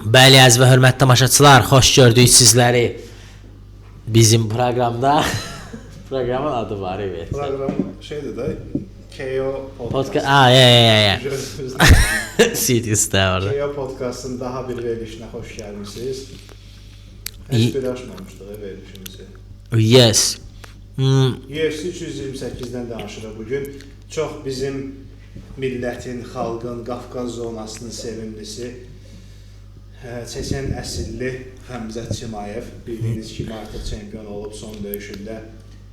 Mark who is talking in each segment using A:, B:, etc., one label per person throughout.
A: Bəli, əziz və hörmətli tamaşaçılar, xoş gördük sizləri bizim proqramda. Proqramın adı var, evet.
B: Proqram şeydir də, KO Podcast.
A: Serious da orada.
B: KO Podcast'ın daha bir verilişinə xoş gəlmisiniz. Heç bir açmamışdıq verilişimizi.
A: Yes.
B: UFC 328-dən danışırıq bugün. Çox bizim millətin, xalqın, Qafqaz zonasının sevimlisi Çeçen əsilli Həmzət Çimayev, bildiyiniz kimi artıq çempion olub son döyüşündə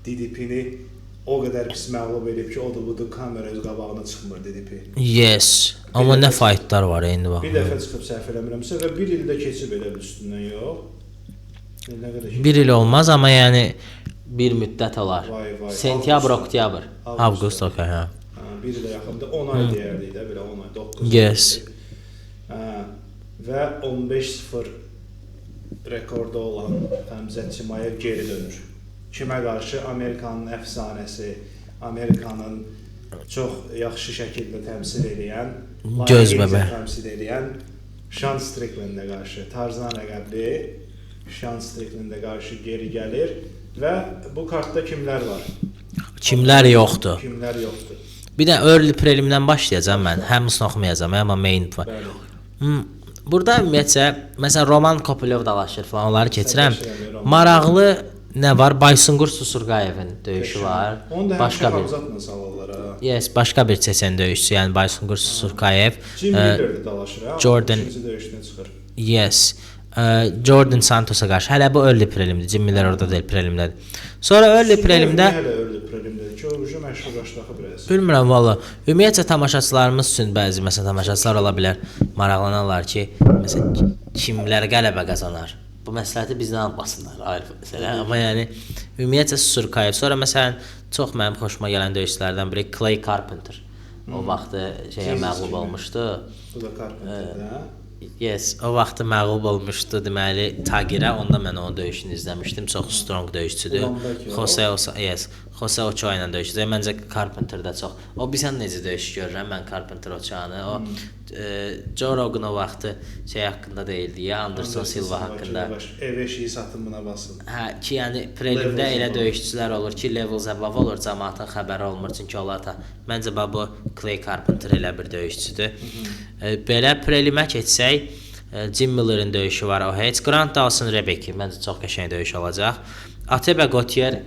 B: DDP-ni o qədər pis məğlub edib ki, odur budur kamera öz qabağına çıxmır DDP.
A: Yes. Amma nə fightlar var indi bax.
B: Bir dəfə çıxıb səhv eləmirəmsə və bir ildə keçib elə üstündən yox.
A: Bir il olmaz, amma yəni bir müddət olar. Sentyabr, oktyabr, avqust, okey, hə.
B: Bir ilə yaxında 10 ay deyərdik də, belə 10 ay, 9 ay.
A: Yes.
B: Və 15-0 rekordu olan Həmzət Çimayev geri dönür. Kimə qarşı? Amerikanın əfsanəsi, Amerikanın çox yaxşı şəkildə təmsil edən,
A: göz bəbə
B: təmsil edən Sean Strickland'a qarşı, Tarzan ləqəbli Sean Strickland'a qarşı geri gəlir və bu kartda kimlər var?
A: Kimlər yoxdur?
B: Kimlər yoxdur?
A: Bir də early prelimdən başlayacağam mən. Həmsini oxumayacağam, amma main var. Burada ümumiyyətcə, məsələn, Roman Kopylov dalaşır falan, onları keçirəm. Maraqlı nə var? Baysungur Susurqayevin döyüşü var.
B: Onu da
A: başqa bir
B: uzatma salallara.
A: Yes, başqa bir Çeçen döyüşçü, yəni Baysungur Susurqayev.
B: Jim Miller dalaşır, ha?
A: Jordan
B: ikinci döyüşdən çıxır.
A: Yes. Jordan Santos'a qarşı. Hələ bu early prelimdir. Jim Miller orada deyil, prelimdədir. Sonra early prelimdə
B: ki, o ucu məşhurlaşdığı biraz.
A: Bilmirəm valla. Ümumiyyətcə tamaşaçılarımız üçün bəzi məsələn tamaşaçılar ola bilər, maraqlanarlar ki, məsələn kimlər qələbə qazanar. Bu məsləhəti bizdən almasınlar, ayrı məsələ. Amma yəni ümumiyyətcə Susurqayev. Sonra məsələn çox mənim xoşuma gələn döyüşçülərdən biri Clay Carpenter. O vaxtı şeyə məğlub olmuşdu.
B: Bu da Carpenter'də, hə?
A: Yes, o vaxtı məğlub olmuşdu, deməli Tagirə, onda mən onun döyüşünü izləmişdim. Çox strong döyüşçüdür. Jose Ochoa ilə döyüşəcək. Məncə Carpenter-də çox. O bilsən necə döyüş görürəm mən Carpenter Ochoa-nı. O Joe Rogan o vaxtı şey haqqında deyildi ya, Anderson Silva haqqında.
B: Ev-eşiyi satımına basın.
A: Hə, ki yəni prelimdə elə döyüşçülər olur ki, levels above olur, cəmaatın xəbəri olmur çünki onlar da. Məncə bu Clay Carpenter elə bir döyüşçüdür. Belə prelimə keçsək, Jim Miller'in döyüşü var o heç. Grant Dawson Rebecki məncə çox qəşəng döyüş olacaq. Atebe Gauthier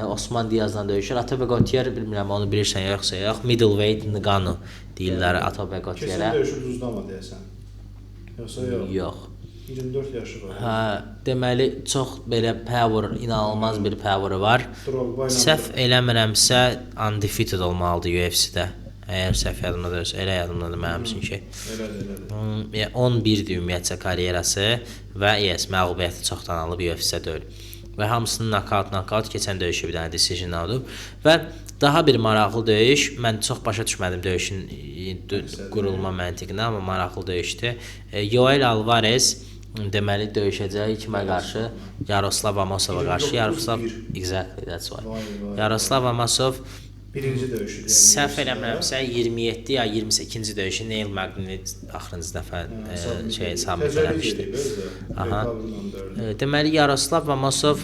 A: Osman Diazla döyüşür. Atebe Gauthier bilmirəm onu bilirsən yoxsa yox. Middleweight Ngannou deyirlər Atebe Gautierə.
B: Kesin döyüşü duzlama deyəsən. Yoxsa yox?
A: Yox.
B: 24 yaşı var.
A: Hə, deməli çox belə power, inanılmaz bir power var. Səhv eləmirəmsə undefeated olmalıdır UFC-də. Əgər səhv yadımdadır, elə yadımdadır mənim üçün ki. Elədir. 11-dir ümumiyyətcə karyerası və məğlubiyyəti çoxdan alıb UFC-də deyil. Və hamısının knockout keçən döyüşü bir dənə decision alıb və daha bir maraqlı döyüş. Mən çox başa düşmədim döyüşün qurulma məntiqini, amma maraqlı döyüşdü. Yoel Alvarez deməli döyüşəcək kimə qarşı? Yaroslav Amosova qarşı. Exactly, that's why. Yaroslav Amosov
B: birinci döyüşü.
A: Səhv eləmirəmsə 27 ya 28-ci döyüşü Neil Magny axırıncı dəfə sabit eləmişdi. Aha. Deməli Yaroslav Amosov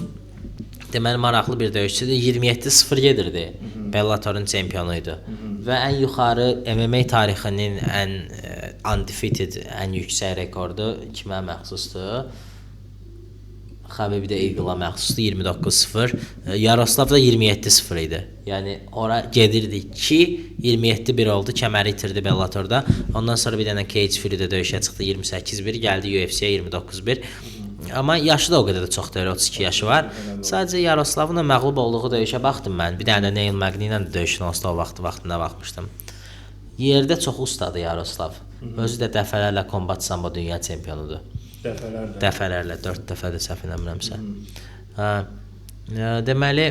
A: deməli maraqlı bir döyüşçüdür. 27-0 gedirdi. Bellator'un çempionu idi. Və ən yuxarı MMA tarixinin ən undefeated, ən yüksək rekordu kimə məxsusdur? Xəbəbi də Eagle-a məxsusdur 29-0. Yaroslav da 27-0 idi. Yəni ora gedirdi ki 27-1 oldu, kəməri itirdi Bellator'da. Ondan sonra bir dənə Cage Fury-də döyüşə çıxdı 28-1, gəldi UFC-yə 29-1. Amma yaşı da o qədər də çox deyil, 32 yaşı var. Sadəcə Yaroslavın məğlub olduğu döyüşə baxdım mən. Bir dənə Neil Magny ilə də döyüşün olsa o vaxtında baxmışdım. Yerdə çox ustadır Yaroslav. Özü də dəfələrlə Combat Sambo dünya çempionudur. Dəfələrlə 4 dəfədir səhv eləmirəmsə. Deməli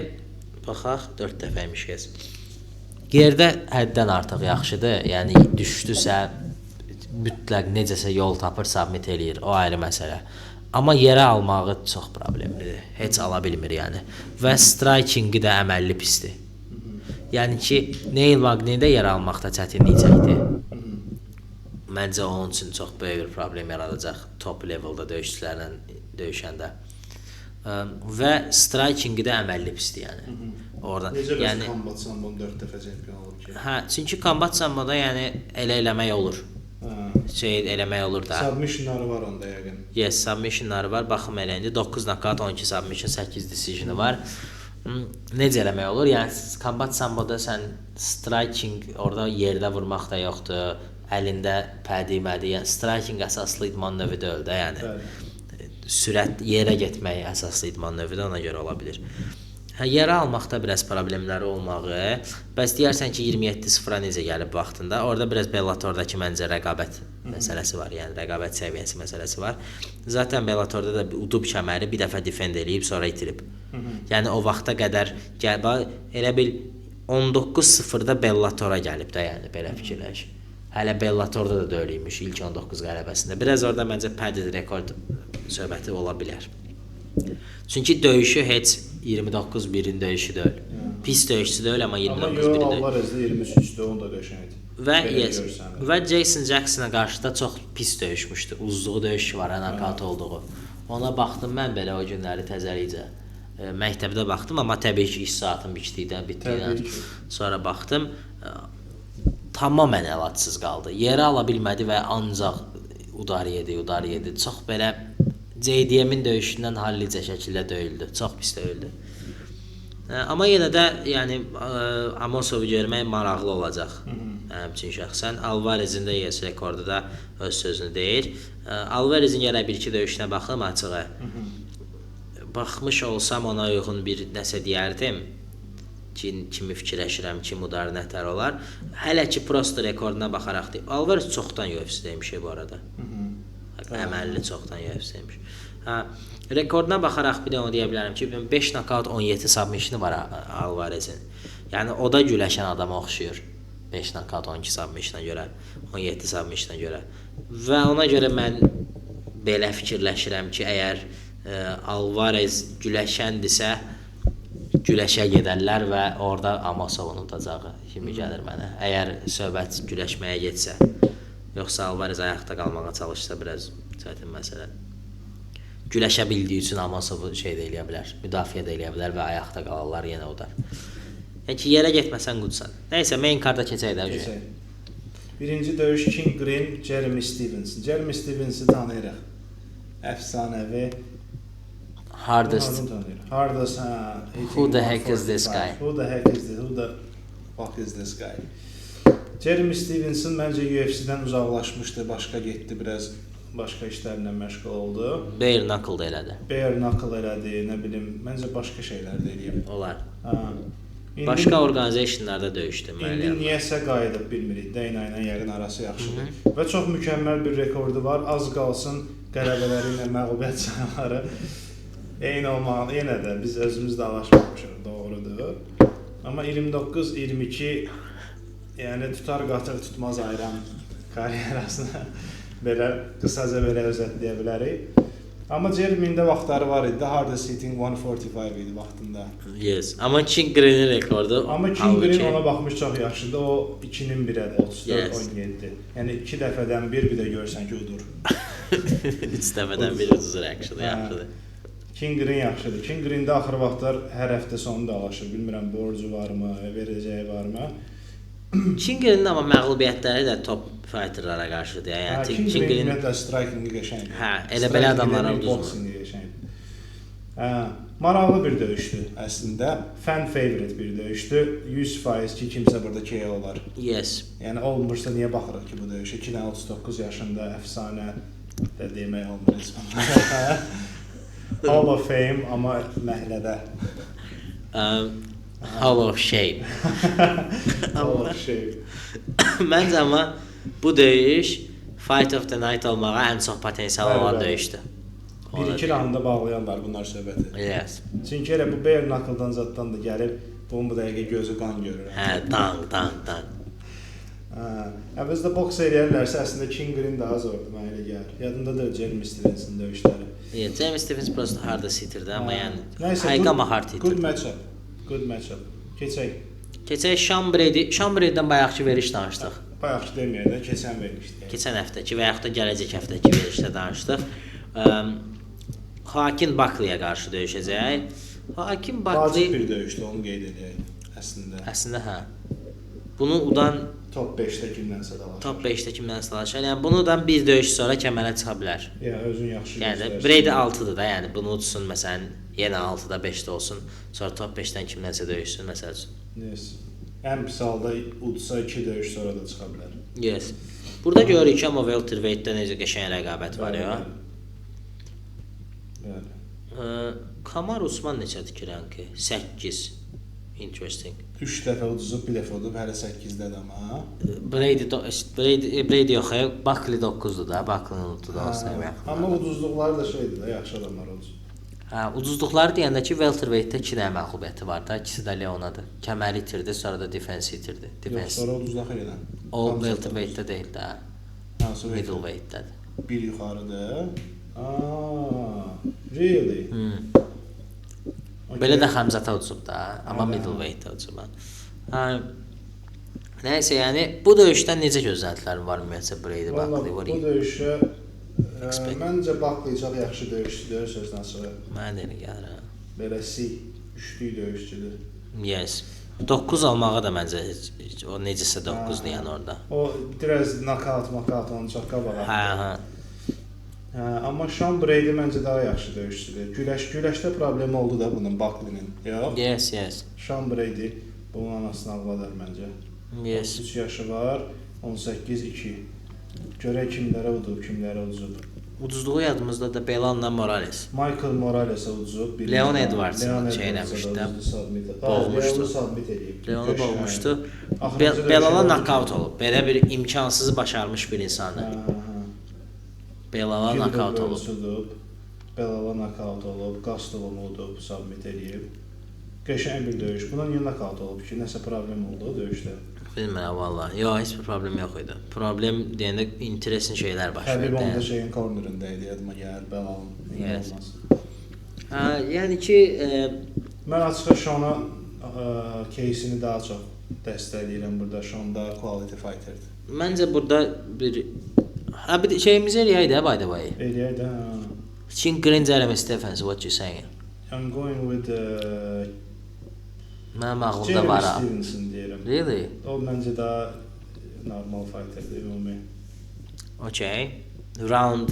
A: baxaq 4 dəfəymiş kəs. Yerdə həddən artıq yaxşıdır. Yəni düşdüsə mütləq necəsə yol tapır, submit eləyir. O ayrı məsələ. Amma yerə almağı çox problemlidir. Heç ala bilmir yəni. Və strikingi də əməlli pisdir. Yəni ki, Neil Magny-də yerə almaqda çətinlik çəkdi. Məncə onun üçün çox böyük bir problem yaradacaq top levelda döyüşçülərlə döyüşəndə. Və strikingi də əməlli pisdir yəni. Orada
B: necə
A: yəni
B: Combat Sambo 4 dəfə çempion olub ki?
A: Hə, çünki Combat Sambo'da yəni elə eləmək olur. Şey eləmək olur da.
B: Submissionları var onda yəqin.
A: Yes, submissionları var. Baxım elə indi 9 knockout, 12 submission, 8 decision var. Necə eləmək olur? Yəni Combat Sambo'da sən striking orada yerdə vurmaq da yoxdur. Əlində pədi-mədi. Yəni striking əsaslı idman növü deyil də, yəni. Bəli. Sürət yerə getmək əsaslı idman növü də ona görə ola bilər. Hə, yerə almaqda biraz problemləri olmağı, bəs deyərsən ki 27-0-a necə gəlib vaxtında, orada biraz Bellator'dakı məncə rəqabət məsələsi var, yəni rəqabət səviyyəsi məsələsi var. Zaten Bellator'da da udub kəməri bir dəfə defend eləyib, sonra itirib. Yəni o vaxta qədər elə bil 19-0-da Bellator'a gəlib də, yəni belə fikirləş. Hələ Bellator'da da döyülmüş ilk 19 qələbəsində. Biraz orada məncə padded rekord söhbəti ola bilər. Çünki döyüşü heç 29-1-in döyüşü deyil. Pis döyüşçü deyil, amma 29-1-in döyüşü.
B: Amma Alvarez'də 23-3-də onu da qəşəngdir.
A: Və Jason Jackson'a qarşı da çox pis döyüşmüşdü. Uzluğu döyüşü var, nakat olduğu. Ona baxdım mən belə o günləri təzəlikcə. Məktəbdə baxdım, amma təbii ki iş saatım bitdikdən sonra baxdım. Tamamən əlacsız qaldı. Yerə ala bilmədi və ancaq udar yedi. Çox belə JDM-in döyüşündən hallice şəkildə döyüldü. Çox pis döyüldü. Amma yenə də yəni Amosovu görmək maraqlı olacaq. Mənim üçün şəxsən Alvarez'in də UFC rekordu da öz sözünü deyir. Alvarez'in gələ bir-iki döyüşünə baxım açığı. Baxmış olsam ona uyğun bir nəsə deyərdim. Kimi fikirləşirəm, kim udar, nətər olar. Hələ ki prosto rekorduna baxaraq deyim. Alvarez çoxdan UFC-deymiş bu arada. Əməlli çoxdan UFC-deymiş. Rekorduna baxaraq bir də onu deyə bilərəm ki, 5 knockout 17 submission var Alvarez'in. Yəni o da güləşən adama oxşuyur. 5 knockout 12 submissiona görə, 17 submissiona görə. Və ona görə mən belə fikirləşirəm ki, əgər Alvarez güləşəndirsə, güləşə gedərlər və orada Amosovun udacağı kimi gəlir mənə. Əgər söhbət güləşməyə getsə, yoxsa Alvarez ayaqda qalmağa çalışsa biraz çətin məsələ. Güləşə bildiyi üçün Amosovu şey də eləyə bilər, müdafiə də eləyə bilər və ayaqda qalarlar, yenə udar. Yəni ki, yerə getməsən qudsan. Nəysə, main card'a keçək də.
B: Birinci döyüş King Green, Jeremy Stevenson. Jeremy Stevenson'ı tanıyırıq. Əfsanəvi.
A: Hardest. Who the heck is this guy?
B: Who the fuck is this guy? Jeremy Stevenson məncə UFC-dən uzaqlaşmışdı, başqa getdi, biraz başqa işlərlə məşğul oldu.
A: Bare knuckle elədi.
B: Bare knuckle elədi, nə bilim, məncə başqa şeylər də eləyib.
A: Olar. Başqa organizationlarda döyüşdü.
B: İndi niyəsə qayıdıb bilmirik, Dana ilə yəqin arası yaxşıdır. Və çox mükəmməl bir rekordu var, az qalsın qələbələri ilə məğlubiyyət sayıları. Eyni olmalı, yenə də biz özümüz də alaşmamışıq, doğrudur. Amma 29-22, yəni tutar qatıq tutmaz ayıran karyerasını belə qısaca belə özətləyə bilərik. Amma Jeremy'nin də vaxtları var idi, hardest hitting 145 idi vaxtında.
A: Yes, amma King Green'in rekordu.
B: Amma King Green ona baxmış çox yaxşıdır, o 2-nin 1-ədir, 34-17. Yəni 2 dəfədən bir də görsən ki, udur.
A: 3 dəfədən bir udur, actually, yaxşıdır.
B: King Green yaxşıdır. King Green-də axır vaxtlar hər həftə sonu dalaşır. Bilmirəm, borcu varmı, verəcəyi varmı?
A: King Green'in amma məğlubiyyətləri də top fighterlara qarşıdır. Yəni
B: King Green ümumiyyətlə strikingi qəşəngdir.
A: Hə, elə belə adamlara uduzmur.
B: Boxingi qəşəngdir. Maraqlı bir döyüşdür əslində. Fan favorite bir döyüşdür. 100% ki, kimsə burada KO olar.
A: Yes.
B: Yəni olmursa niyə baxırıq ki bu döyüşə? 2-39 yaşında əfsanə də demək olmur. Hall of Fame, amma məhlədə.
A: Hall of Shame.
B: Hall of Shame.
A: Məncə amma bu döyüş Fight of the Night olmağa ən çox potensial olan döyüşdür.
B: 1-2 raunda bağlayanlar bunlar söhbəti.
A: Yes.
B: Çünki elə bu bare knuckle-dan zaddan da gəlib, bu dəqiqə gözü qan görür.
A: Hə, dang.
B: Əvvəldə boks eləyərlərsə əslində King Green daha zordur, mənə elə gəlir. Yadımdadır Jeremy Stevenson döyüşləri.
A: Yeah, Jeremy Stevenson prosto hardest hitirdi, amma yəni həqiqətən hard hitir.
B: Good matchup. Keçək
A: Sean Brady. Sean Brady'dən bayaqki veriş danışdıq.
B: bayaqki deməyək də, keçən vermişdik.
A: Keçən həftəki və yaxud da gələcək həftəki verilişdə danışdıq. Hakim Bakliyə qarşı döyüşəcək. Hakim Bakli
B: vacib bir döyüşdür, onu qeyd edək əslində.
A: Əslində hə. Bunu udan
B: top 5-də kimdənsə dalaşır.
A: Top 5-də kimdənsə dalaşır. Yəni bunudan bir döyüş sonra kəmərə çıxa bilər.
B: Yəni özün yaxşı
A: Yəni Brady 6-dır da, yəni bunu udsun məsələn, yenə 6-da 5-də olsun. Sonra top 5-dən kimdənsə döyüşsün məsəl üçün.
B: Yes. Ən pis halda udsa 2 döyüş sonra da çıxa bilər.
A: Yes. Burada görürük ki, amma welterweight-də necə qəşəng rəqabət var ya.
B: Bəli.
A: Kamar Usman neçədir ki ranki? 8. Interesting.
B: 3 dəfə uduzub, bir dəfə udub, hələ 8-dədir amma.
A: Brady yox, Bakli 9-dur da, Baklinin uddu da olsun.
B: Amma uduzluqları da şeydir də, yaxşı adamlar uduzub.
A: Hə, uduzluqları deyəndə ki, welterweight-də 2 dənə məğlubiyyəti var da, ikisi də Leonadır. Kəməri itirdi, sonra da defense itirdi.
B: Yox, sonra uduzluq yenə.
A: O welterweight-də deyil də.
B: Hansı
A: middleweight-dədir.
B: Bir yuxarıdır. Really?
A: Belə də Xəmzətə uduzub da, amma middleweight-də uduzub. Hə. Nəysə, yəni bu döyüşdən necə gözləntilərin var ümumiyyətlə Brady Bakli?
B: Bu döyüşə məncə Bakli çox yaxşı döyüşçüdür, sözün açığı.
A: Mənə elə gəlir.
B: Beləsi güclü döyüşçüdür.
A: Yes. 9 almağa da məncə o necəsə 9-dur yəni orada.
B: O biraz knockout onu çox qabağa.
A: Hə.
B: Amma Sean Brady məncə daha yaxşı döyüşçüdür. Güləşdə problem oldu da bunun Baklinin. Yox?
A: Yes.
B: Sean Brady bunun anasını almadır məncə.
A: Yes.
B: 3 yaşı var, 18-2. Görək kimlərə udub, kimlərə uduzub.
A: Uduzluğu yadımızda da Belanla Morales.
B: Michael Morales'e uduzub.
A: Leon Edwards'ın şey eləmişdi. Boğmuşdu. Leonu boğmuşdu. Belala knockout olub. Belə bir imkansızı başarmış bir insandır. Belala knockout olub.
B: Belala knockout olub. Gastelum udub, submit edib. Qəşəng bir döyüş. Buna niyə knockout olub ki? Nəsə problem oldu o döyüşdə?
A: Bilmirəm vallahi. Yox, heç bir problem yox idi. Problem deyəndə interesting şeylər baş verdi.
B: Həbib onda şeyin cornerında idi, yadıma gəlir, Belalın.
A: Yes. Yəni ki,
B: mən açıqca Şona кейsini daha çox dəstəkləyirəm burada. Şon da quality fighterdir.
A: Məncə burada bir şeyimiz eləyək də, by the way.
B: Eləyək də.
A: Chin Green, Jeremy Stephens, what you saying?
B: I'm going with
A: Mənim ağlımda var.
B: Jeremy Stevenson deyirəm.
A: Really?
B: O məncə daha normal fighterdir, ümumi.
A: Okay. Round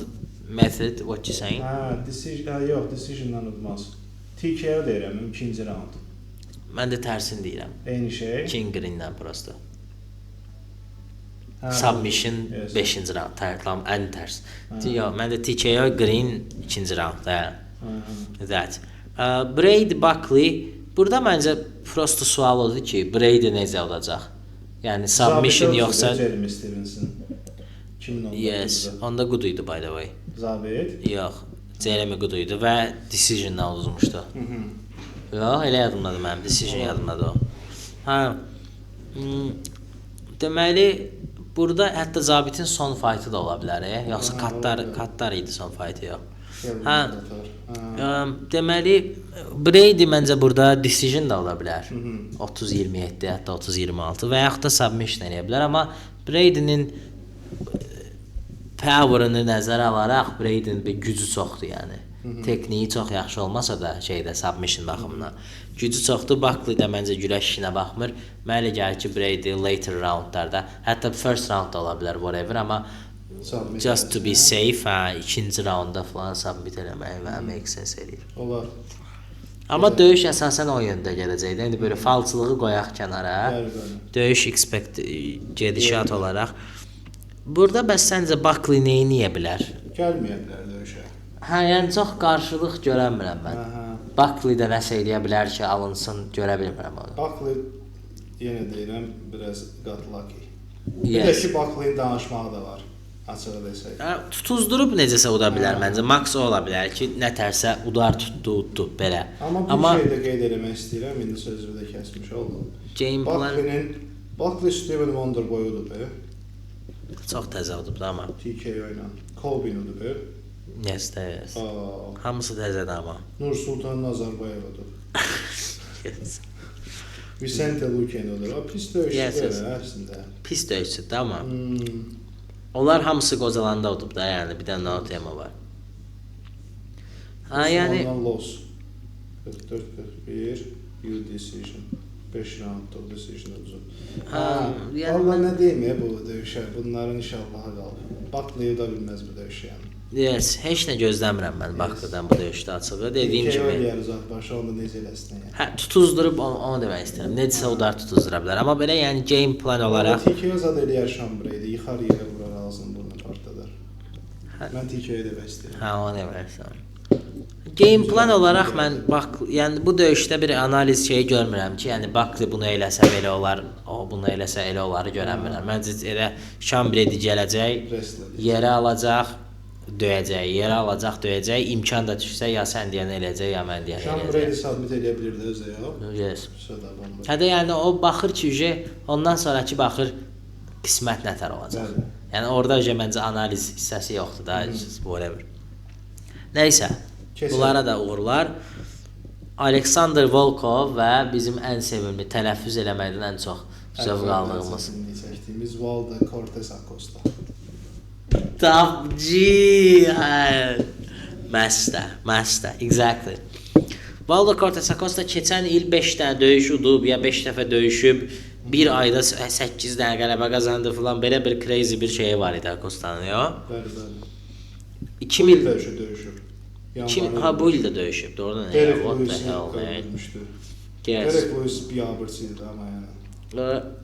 A: method, what you saying?
B: Decision'dan udmaz. TKO deyirəm, ikinci round.
A: Mən də tərsini deyirəm.
B: Eyni şey.
A: Chin Green-dən prosto. Submission 5-ci round, tam ən tərs. Yox, mən də TKO Green 2-ci roundda. That. Brady Bakli, burada məncə prosto sual odur ki, Brady necə olacaq? Yəni submission yoxsa
B: Jeremy Stevenson.
A: Yes, onda good idi by the way.
B: Zabit?
A: Yox, Jeremy good idi və decision-la uduzmuşdu. Yox, elə yadımdadır mənim, decision yadımdadır o. Deməli, burada hətta Zabitin son fight'ı da ola bilər, yoxsa Kattar idi son fight'ı yox. Deməli, Brady məncə burada decision da ola bilər. 30-27, hətta 30-26 və yaxud da submission eləyə bilər, amma Brady'nin power'ını nəzərə alaraq Brady'nin bir gücü çoxdur yəni. Texniyi çox yaxşı olmasa da şeydə submission baxımından. Gücü çoxdur. Bakli də məncə güləş işinə baxmır. Mənə elə gəlir ki, Brady later roundlarda, hətta first round da ola bilər whatever, amma just to be safe, ikinci raunda falan submit eləmək və make sense eləyir.
B: Olar.
A: Amma döyüş əsasən o yöndə gələcəkdir. İndi belə falçılığı qoyaq kənara. Döyüş gedişat olaraq. Burada bəs səncə Bakli nəyi eləyə bilər?
B: Gəlməyə bilər döyüşə.
A: Yəni çox qarşılıq görənmirəm mən. Bakli də nəsə eləyə bilər ki, alınsın, görə bilmirəm onu.
B: Bakli yenə deyirəm, biraz got lucky. Bir də ki, Baklinin danışmağı da var. Açığı desək.
A: Tutuzdurub necəsə uda bilər məncə. Max o ola bilər ki, nə tərsə udar tutdu belə.
B: Amma bir şey də qeyd etmək istəyirəm, indi sözümü də kəsmiş oldum. Bakli Steven Wonder boyudur.
A: Çox təzə udub da amma.
B: TKO ilə. Colbin udub.
A: Yes. Hamısı təzədir amma.
B: Nursultan Nazarbayev udub.
A: Yes.
B: Vicente Luque olur. O pis döyüşçüdür əslində.
A: Pis döyüşçüdür amma. Onlar hamısı qocalanda olub da, yəni bir dənə o tema var. Ha, yəni
B: Los 44-41 U decision 5 round o decision olacaq. Yəni Allah nə deyim ya bu döyüşə. Bunların inşallah qalır. Baklıya da bilməz bu döyüşü yəni.
A: Yes, heç nə gözləmirəm mən Baklıdan bu döyüşdə açığı. Dediyim kimi.
B: Başa onu necə eləsin yəni.
A: Hə, tutuzdurub onu demək istəyirəm. Necəsə o da tutuzdura bilər. Amma belə yəni game plan olaraq
B: TKO zad eləyər Şambreydi, yıxar yerə vurar ağzını burnunu partladar. Mən TKO demək istəyirəm.
A: Hə, o demək istəyirəm. Game plan olaraq mən yəni bu döyüşdə bir analiz şeyi görmürəm ki, yəni Baklı bunu eləsə belə olar, o bunu eləsə elə oları görənmirəm. Məncə elə Şambreydi gələcək, yerə alacaq, döyəcək, yerə alacaq, döyəcək, imkan da düşsə ya sən deyən eləyəcək, ya mən deyən eləyəcək.
B: Şambreydi submit eləyə bilirdi özü ya.
A: Yes. Hətta yəni o baxır ki, ondan sonraki baxır qismət nətər olacaq. Yəni orada məncə analiz hissəsi yoxdur da, whatever. Nəysə, bunlara da uğurlar. Aleksandr Volkov və bizim ən sevimli, tələffüz eləməkdən ən çox zövq aldığımız
B: çəkdiyimiz Valdo Cortez Acosta.
A: Tapcı. Məstə, exactly. Valdo Cortez Acosta keçən il 5 dənə döyüş udub, ya 5 dəfə döyüşüb, bir ayda 8 dənə qələbə qazandı falan, belə bir crazy bir şeyi var idi Acostanın, yo?
B: Bəli.
A: 2000
B: döyüşüb.
A: Ha, bu il də döyüşüb, doğrudan ya, what the hell, man.
B: Derek Lewis biabırçıydı amma yəni.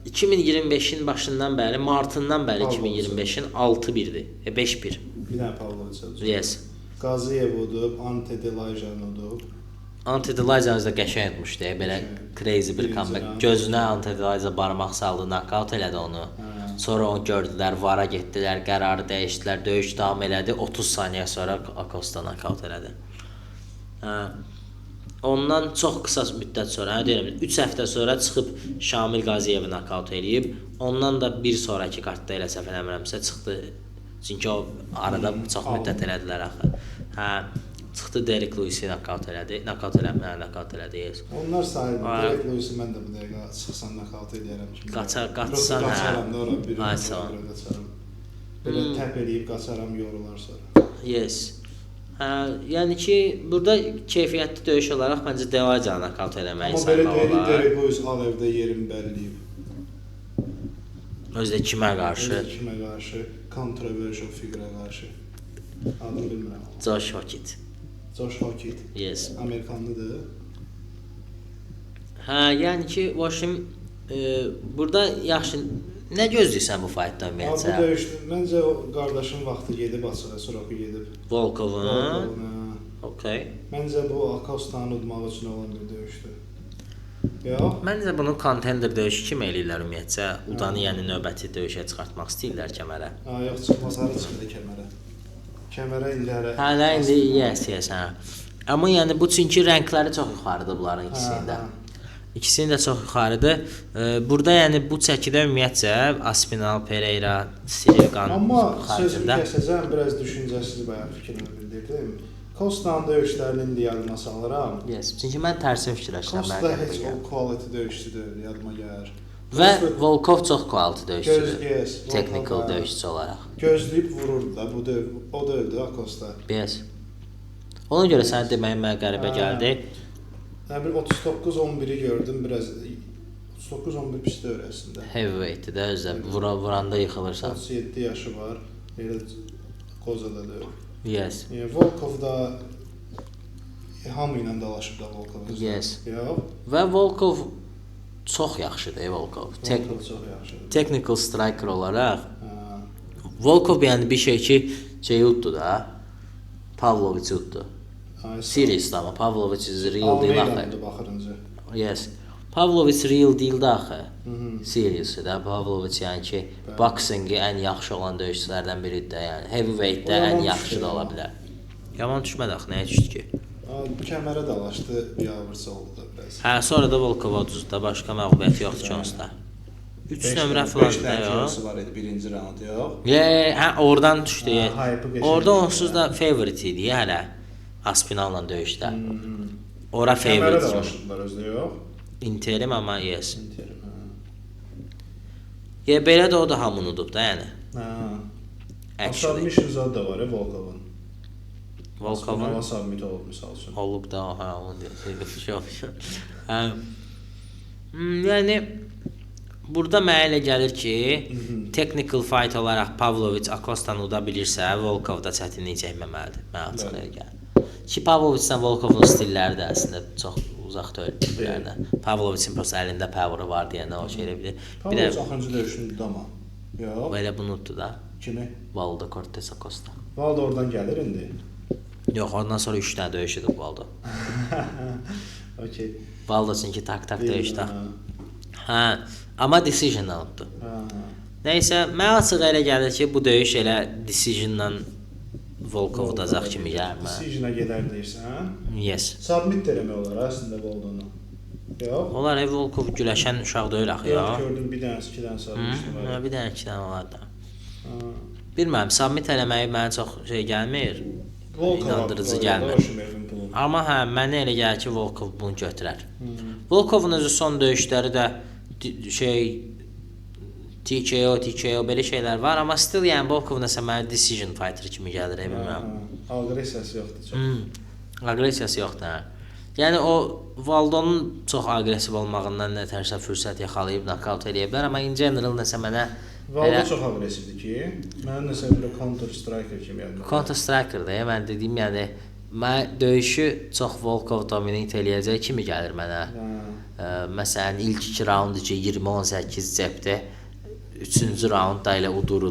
A: 2025-in başından bəri, martından bəri 2025-in 6-1-dir. 5-1.
B: Bir dənə Pavlovic olacaq.
A: Yes.
B: Qaziyev udub, Ante Delajcan udub.
A: Ante Delajcan da qəşəng etmişdi, belə crazy bir comeback. Gözünə Ante Delajcan barmaq saldı, knockout elədi onu. Sonra onu gördülər, vara getdilər, qərarı dəyişdilər, döyüş davam elədi. 30 saniyə sonra Acosta knockout elədi. Ondan çox qısa müddət sonra, deyirəm, 3 həftə sonra çıxıb Şamil Qaziyevi knockout eləyib. Ondan da bir sonraki kartda elə səhv eləmirəmsə çıxdı. Çünki o arada çox müddət elədilər axı. Hə, çıxdı Derek Lewis-i knockout elədi. Knockout elədi. Yes.
B: Onlar sayılır. Derek Lewis-i mən də bu dəqiqə çıxsam knockout eləyərəm kimi.
A: Qaçsan,
B: qaçaram da ora bir qaçaram. Belə təp eləyib qaçaram, yorular sonra.
A: Yes. Hə, yəni ki, burada keyfiyyətli döyüş olaraq məncə Delajcan knockout eləməyi saymaq olar.
B: Amma belə Derek Lewis Alevdə yerini bəlləyib.
A: Özdə kimə qarşı?
B: Kimə qarşı? Controversial figurə qarşı. Adını bilmirəm.
A: Josh Hockett.
B: Josh Hockett.
A: Yes.
B: Amerikanlıdır.
A: Hə, yəni ki, burada yaxşı nə gözləyirsən bu fightdan ümumiyyətlə?
B: Bu döyüşdə məncə o qardaşın vaxtı gedib açığa, Soraka gedib.
A: Volkovun. Okay.
B: Məncə bu Acostanı udmaq üçün olan bir döyüşdür. Yox.
A: Məncə bunu contender döyüşü kimi eləyirlər ümumiyyətlə. Udanı yəni növbəti döyüşə çıxartmaq istəyirlər kəmərə.
B: Ha, yox, çıxmaz, hara çıxdı kəmərə. Kəmərə indi hələ.
A: Hə, indi yes, hə. Amma yəni bu çünki rəngləri çox yuxarıdır bunların ikisində. İkisinin də çox yuxarıdır. Burada yəni bu çəkidə ümumiyyətcə Aspinall, Pereira, Cyril Gane
B: amma sözümü kəsəcəm, biraz düşüncəsiz bayaq fikrimi bildirdim. Costanın döyüşlərini indi yadıma salıram.
A: Yes, çünki mən tərsi fikirləşirəm.
B: Costa heç o quality döyüşçüdür, yadıma gəlir.
A: Və Volkov çox quality döyüşçüdür.
B: Yes,
A: technical döyüşçü olaraq.
B: Gözləyib vururdu da bu o dövdü Acosta.
A: Yes. Ona görə sən deməyin mənə qəribə gəldi.
B: Nə bir 39-11-i gördüm, biraz 39-11 pis döyür əslində.
A: Heavyweight də özdə vuranda yıxılırsan.
B: 37 yaşı var. Elə qozada döyür.
A: Yes.
B: Volkov da hamı ilə dalaşıb da Volkov.
A: Yes.
B: Yox.
A: Və Volkov çox yaxşıdır, Volkov.
B: Volkov çox yaxşıdır.
A: Technical striker olaraq. Volkov yəni bir şey ki, uddu da. Pavlovic uddu. Serious amma Pavlovic is real deal axı. Yes. Pavlovic real deal da axı. Serious da Pavlovic yəni ki, boxingi ən yaxşı olan döyüşçülərdən biridir də, yəni heavyweight-də ən yaxşı da ola bilər. Yaman düşmədi axı, nəyə düşdü ki?
B: Kəmərə dalaşdı, biabırçı oldu da biraz.
A: Hə, sonra da Volkova uduzdu, başqa məğlubiyyəti yoxdur Jonesda. 3 nömrə falan da yox.
B: Var idi birinci round yox.
A: Hə, oradan düşdü. Orada onsuz da favorite idi hələ Aspinalla döyüşdə. Ora favorite.
B: Kəmərə dalaşdılar özdə yox.
A: Interim amma yes.
B: Interim.
A: Ya belə də o da hamını udub da yəni. Actually.
B: Submission zadı da var Volkov'un.
A: Volkov'un
B: submit olub misal üçün.
A: olub da onu deyir. Yəni burada mənə elə gəlir ki, technical fight olaraq Pavlovic Acostanı uda bilirsə, Volkov da çətinlik çəkməməlidir. Mənə açıq elə gəlir. Ki Pavlovicdən Volkovun stilləri də əslində çox uzaq deyil bir-birlərindən. Pavlovicin prosta əlində power'ı var deyəndə o şey elə bilir.
B: Pavlovic axırıncı döyüşünü uddu amma. Yox.
A: Belə bunu utdu da.
B: Kimi?
A: Valdo Cortez Acosta.
B: Valdo oradan gəlir indi.
A: Yox, ondan sonra 3 dənə döyüş edib Valdo.
B: Okay.
A: Valdo çünki tak döyüşdə. Hə, amma decision aldı. Nəysə, mənə açıq elə gəlir ki, bu döyüş elə decisionla Volkov udacaq kimi gəlir mənə.
B: Decision'a gedər deyirsən?
A: Yes.
B: Submit də eləmək olar əslində Voldonu. Yox.
A: Onlar Volkov güləşən uşaq deyil axı ya.
B: Yox, gördüm bir dənə, iki dənə submit var.
A: Bir dənə, iki dənə olar da. Bilməm, submit eləməyi mənə çox şey gəlmir. İnandırıcı gəlmir. Amma hə, mənə elə gəlir ki, Volkov bunu götürər. Volkovun özü son döyüşləri də TKO belə şeylər var, amma still yəni Volkov nəsə mənə decision fighter kimi gəlir, bilmirəm.
B: Aqressiyası yoxdur çox.
A: Aqressiyası yoxdur. Yəni o Valdonun çox aqressiv olmağından nətərsə fürsət yaxalayıb knockout eləyə bilər, amma in general nəsə mənə
B: Valdo çox aqressivdir ki, mənim nəsə bir counter striker kimi gəldi.
A: Counter strikerdir, mən dediyim, yəni mən döyüşü çox Volkov dominant eləyəcək kimi gəlir mənə. Məsələn, ilk 2 raundu ki 20-18 cəbdə, 3-cü raundda ilə udur,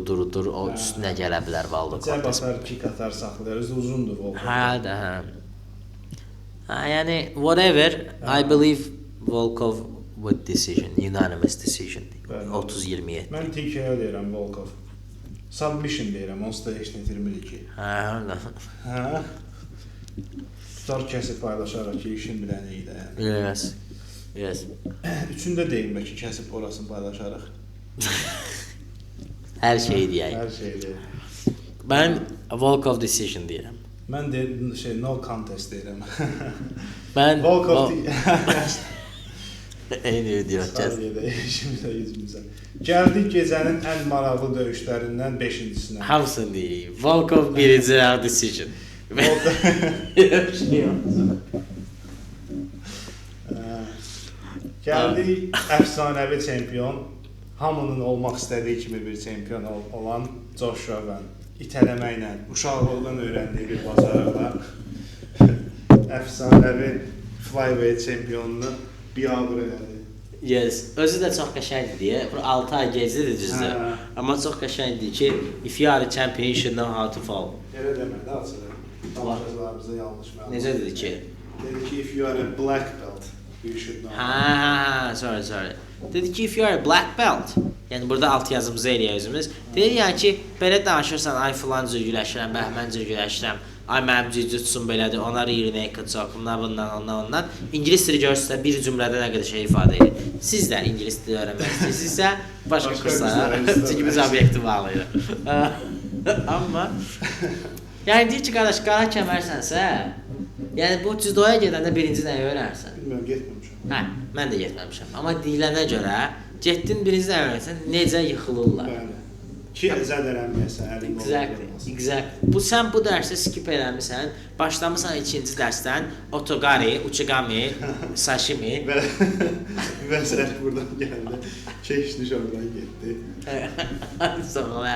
A: o üstünə gələ bilər Valdo.
B: Cəb atar, kick atar, saxlayar, özü uzundur Volkov.
A: Hə də, hə. Yəni, whatever, I believe Volkov with decision, unanimous decision. 30-27.
B: Mən TKO deyirəm Volkov. Submission deyirəm, onsuz da heç nə itirmirik ki. Hə? Tutar kəsib paylaşaraq ki, işin biləni iyi də.
A: Yes.
B: Üçündə deyim ki, kəsib orasını paylaşaraq.
A: Hər şeyi deyək.
B: Hər şeyi deyək.
A: Mən Volkov decision deyirəm.
B: Mən də no contest deyirəm.
A: Mən
B: Volkov deyirəm.
A: Eyni video çəkəcək.
B: Şimdi yüzümüzə. Gəldik gecənin ən maraqlı döyüşlərindən 5-cisinə.
A: Hamısını deyək. Volkov birinci round decision.
B: Gəldik əfsanəvi çempion, hamının olmaq istədiyi kimi bir çempion olan Joshua Van. İtələməklə, uşaqlıqdan öyrəndiyi bir bacarıqla əfsanəvi flyweight çempionunu biabır elədi.
A: Yes, özü də çox qəşəngdir deyə. 6 ay gecədir düzdür. Amma çox qəşəngdir ki, if you are a champion, you should know how to fall.
B: Elə demədi, açılır. Tamaşaçılarımıza yanlış məlumat.
A: Necə dedi ki?
B: Dedi ki, if you are a black belt, you should know.
A: Sorry. Dedi ki, if you are a black belt, yəni burada alt yazımızı eləyək özümüz. Dedi yəni ki, belə danışırsan, ay filan cür güləşirəm, bəhmən cür güləşirəm. Ay mənim jiu-jitsu'm belədir, onlar naked çox, ondan. İngilis dili görürsünüzsə bir cümlədə nə qədər şey ifadə edir. Siz də ingilis dili öyrənmək istəyirsinizsə, başqa kurslara, çünki biz obyekti bağlayırıq. Amma, yəni deyir ki, qardaş, qara kəmərsənsə, yəni bu cüdoya gedəndə birinci nəyi öyrənirsən?
B: Bilmirəm, getməmişəm.
A: Hə, mən də getməmişəm. Amma deyilənə görə, getdin birinci nəyi öyrənirsən, necə yıxılırlar.
B: Bəli. Ki, zədələnməyəsən, əlin
A: Exactly. Sən bu dərsi skip eləmirsən, başlamısan 2-ci dərsdən otogari, uchigami, sashimi. Və
B: sən buradan gəldi, keşniş oradan getdi.
A: Sonra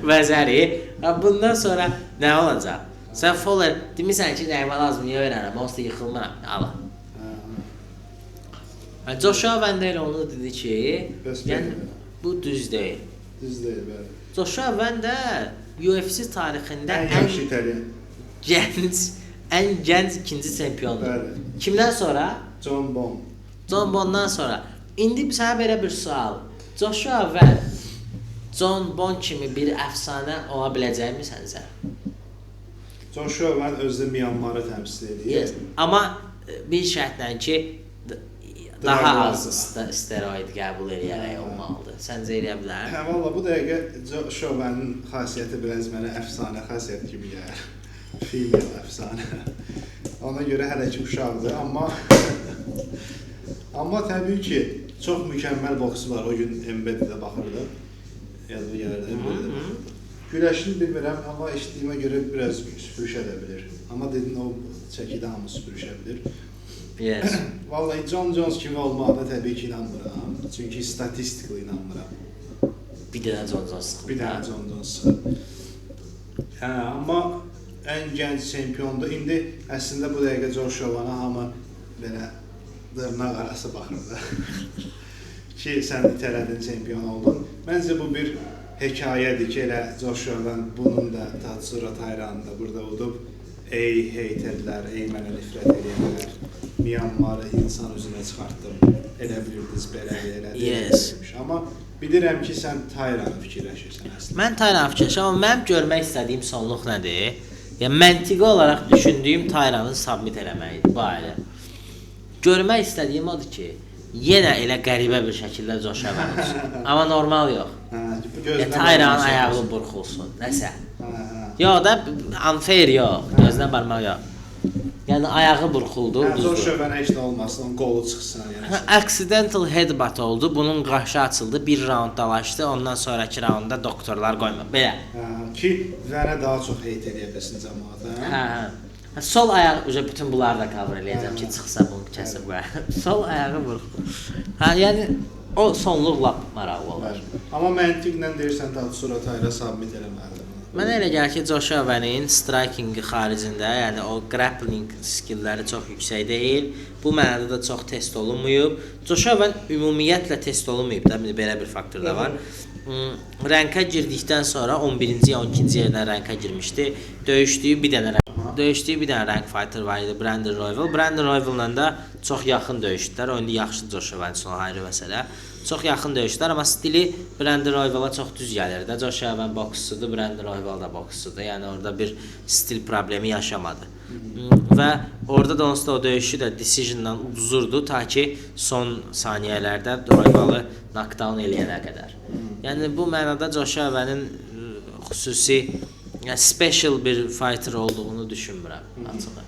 A: vəzəri. Bundan sonra nə olacaq? Sən Fowler demirsən ki, nəyimə lazım, niyə öyrənəm, onsuz da yıxılmıram, ala. Joshua Van də elə onu dedi ki, yəni bu düz deyil.
B: Düz deyil, bəli.
A: Joshua Van də UFC tarixində ən gənc ikinci çempiondur. Kimdən sonra?
B: John Bon.
A: John Bon'dan sonra. İndi sənə belə bir sual. Joshua Van John Bon kimi bir əfsanə ola biləcəkmi səncə?
B: Joshua Van özü Myanmarı təmsil edir.
A: Yes. Amma bir şərtlə ki, daha az steroid qəbul edərək olmalıdır. Səncə eləyə bilər?
B: Hə, valla bu dəqiqə Joshua Van'ın xasiyyəti biraz mənə əfsanə xasiyyət kimi gəlir. Female əfsanə. Ona görə hələ ki uşaqdır, Amma təbii ki, çox mükəmməl boksu var. O gün MBD-də baxırdım. Yazı gəlirdi, MBD-də baxırdım. Güləşini bilmirəm, amma eşitdiyimə görə biraz süpürüşə də bilir. Amma dedin, o çəkidə hamı süpürüşə bilir.
A: Yes.
B: Vallahi John Jones kimi olmağına təbii ki, inanmıram. Çünki statistiklə inanmıram.
A: Bir dənə John Jones sıxır.
B: Bir dənə John Jones sıxır. Hə, amma ən gənc çempiondur. İndi əslində bu dəqiqə Joshua-na hamı belə dırnaq arası baxırdı. Ki, sən itələdin, çempion oldun. Məncə bu bir hekayədir ki, elə Joshua-dan bunun da Tatsuro Tairan'ı da burada udub. Ey heyterlər, ey mənə nifrət edənlər, Myanmar'ı insan üzünə çıxartdım, elə bilirdiniz, belədir, elədir.
A: Yes.
B: Amma bilirəm ki, sən Tairan'ı fikirləşirsən əslində.
A: Mən Tayran'ı fikirləşirəm, amma mənim görmək istədiyim sonluq nədir? Yəni, məntiqi olaraq düşündüyüm Tayran'ı submit eləməkdir, bu ailə. Görmək istədiyim odur ki, yenə elə qəribə bir şəkildə Joshua-nı olsun. Amma normal yox. Tayran'ın ayağı burxulsun, nəsə. Yox da, unfair yox, gözünə barmaq yox. Yəni, ayağı burxuldu,
B: düzdür. Joshua-na heç nə olmasın, onun qolu çıxsın.
A: Accidental headbutt oldu, bunun qaşı açıldı, bir round dalaşdı, ondan sonraki roundda doktorlar qoymur. Belə.
B: Ki, Vənə daha çox heyt edə bilsin cəmaata.
A: Sol ayaq, bütün bunları da cover eləyəcəm ki, çıxsa bunu kəsib qoyar. Sol ayağı burxuldu. Yəni, o sonluq lap maraqlı olar.
B: Amma məntiqlə deyirsən, Tatsuro Taira submit eləməlidir.
A: Mənə elə gəlir ki, Joshua-nın strikingi xaricində, yəni o grappling skillləri çox yüksək deyil. Bu mənada da çox test olunmayıb. Joshua ümumiyyətlə test olunmayıb da, belə bir faktor da var. Rənka girdikdən sonra 11-ci ya 12-ci yerdən rənka girmişdi. Döyüşdüyü bir dənə rank fighter var idi, Brandon Royval. Brandon Royval'la da çox yaxın döyüşdülər. O indi yaxşı Joshua üçün ayrı məsələ. Çox yaxın döyüşdülər, amma stili Brandon Royval'a çox düz gəlir də. Joshua boksçudur, Brandon Royval da boksçudur. Yəni orada bir stil problemi yaşamadı. Və orada da onsuz da o döyüşü də decisionla uduzurdu ta ki son saniyələrdə Royval'ı knockdown eləyənə qədər. Yəni bu mənada Joshua-nın xüsusi special bir fighter olduğunu düşünmürəm açığı.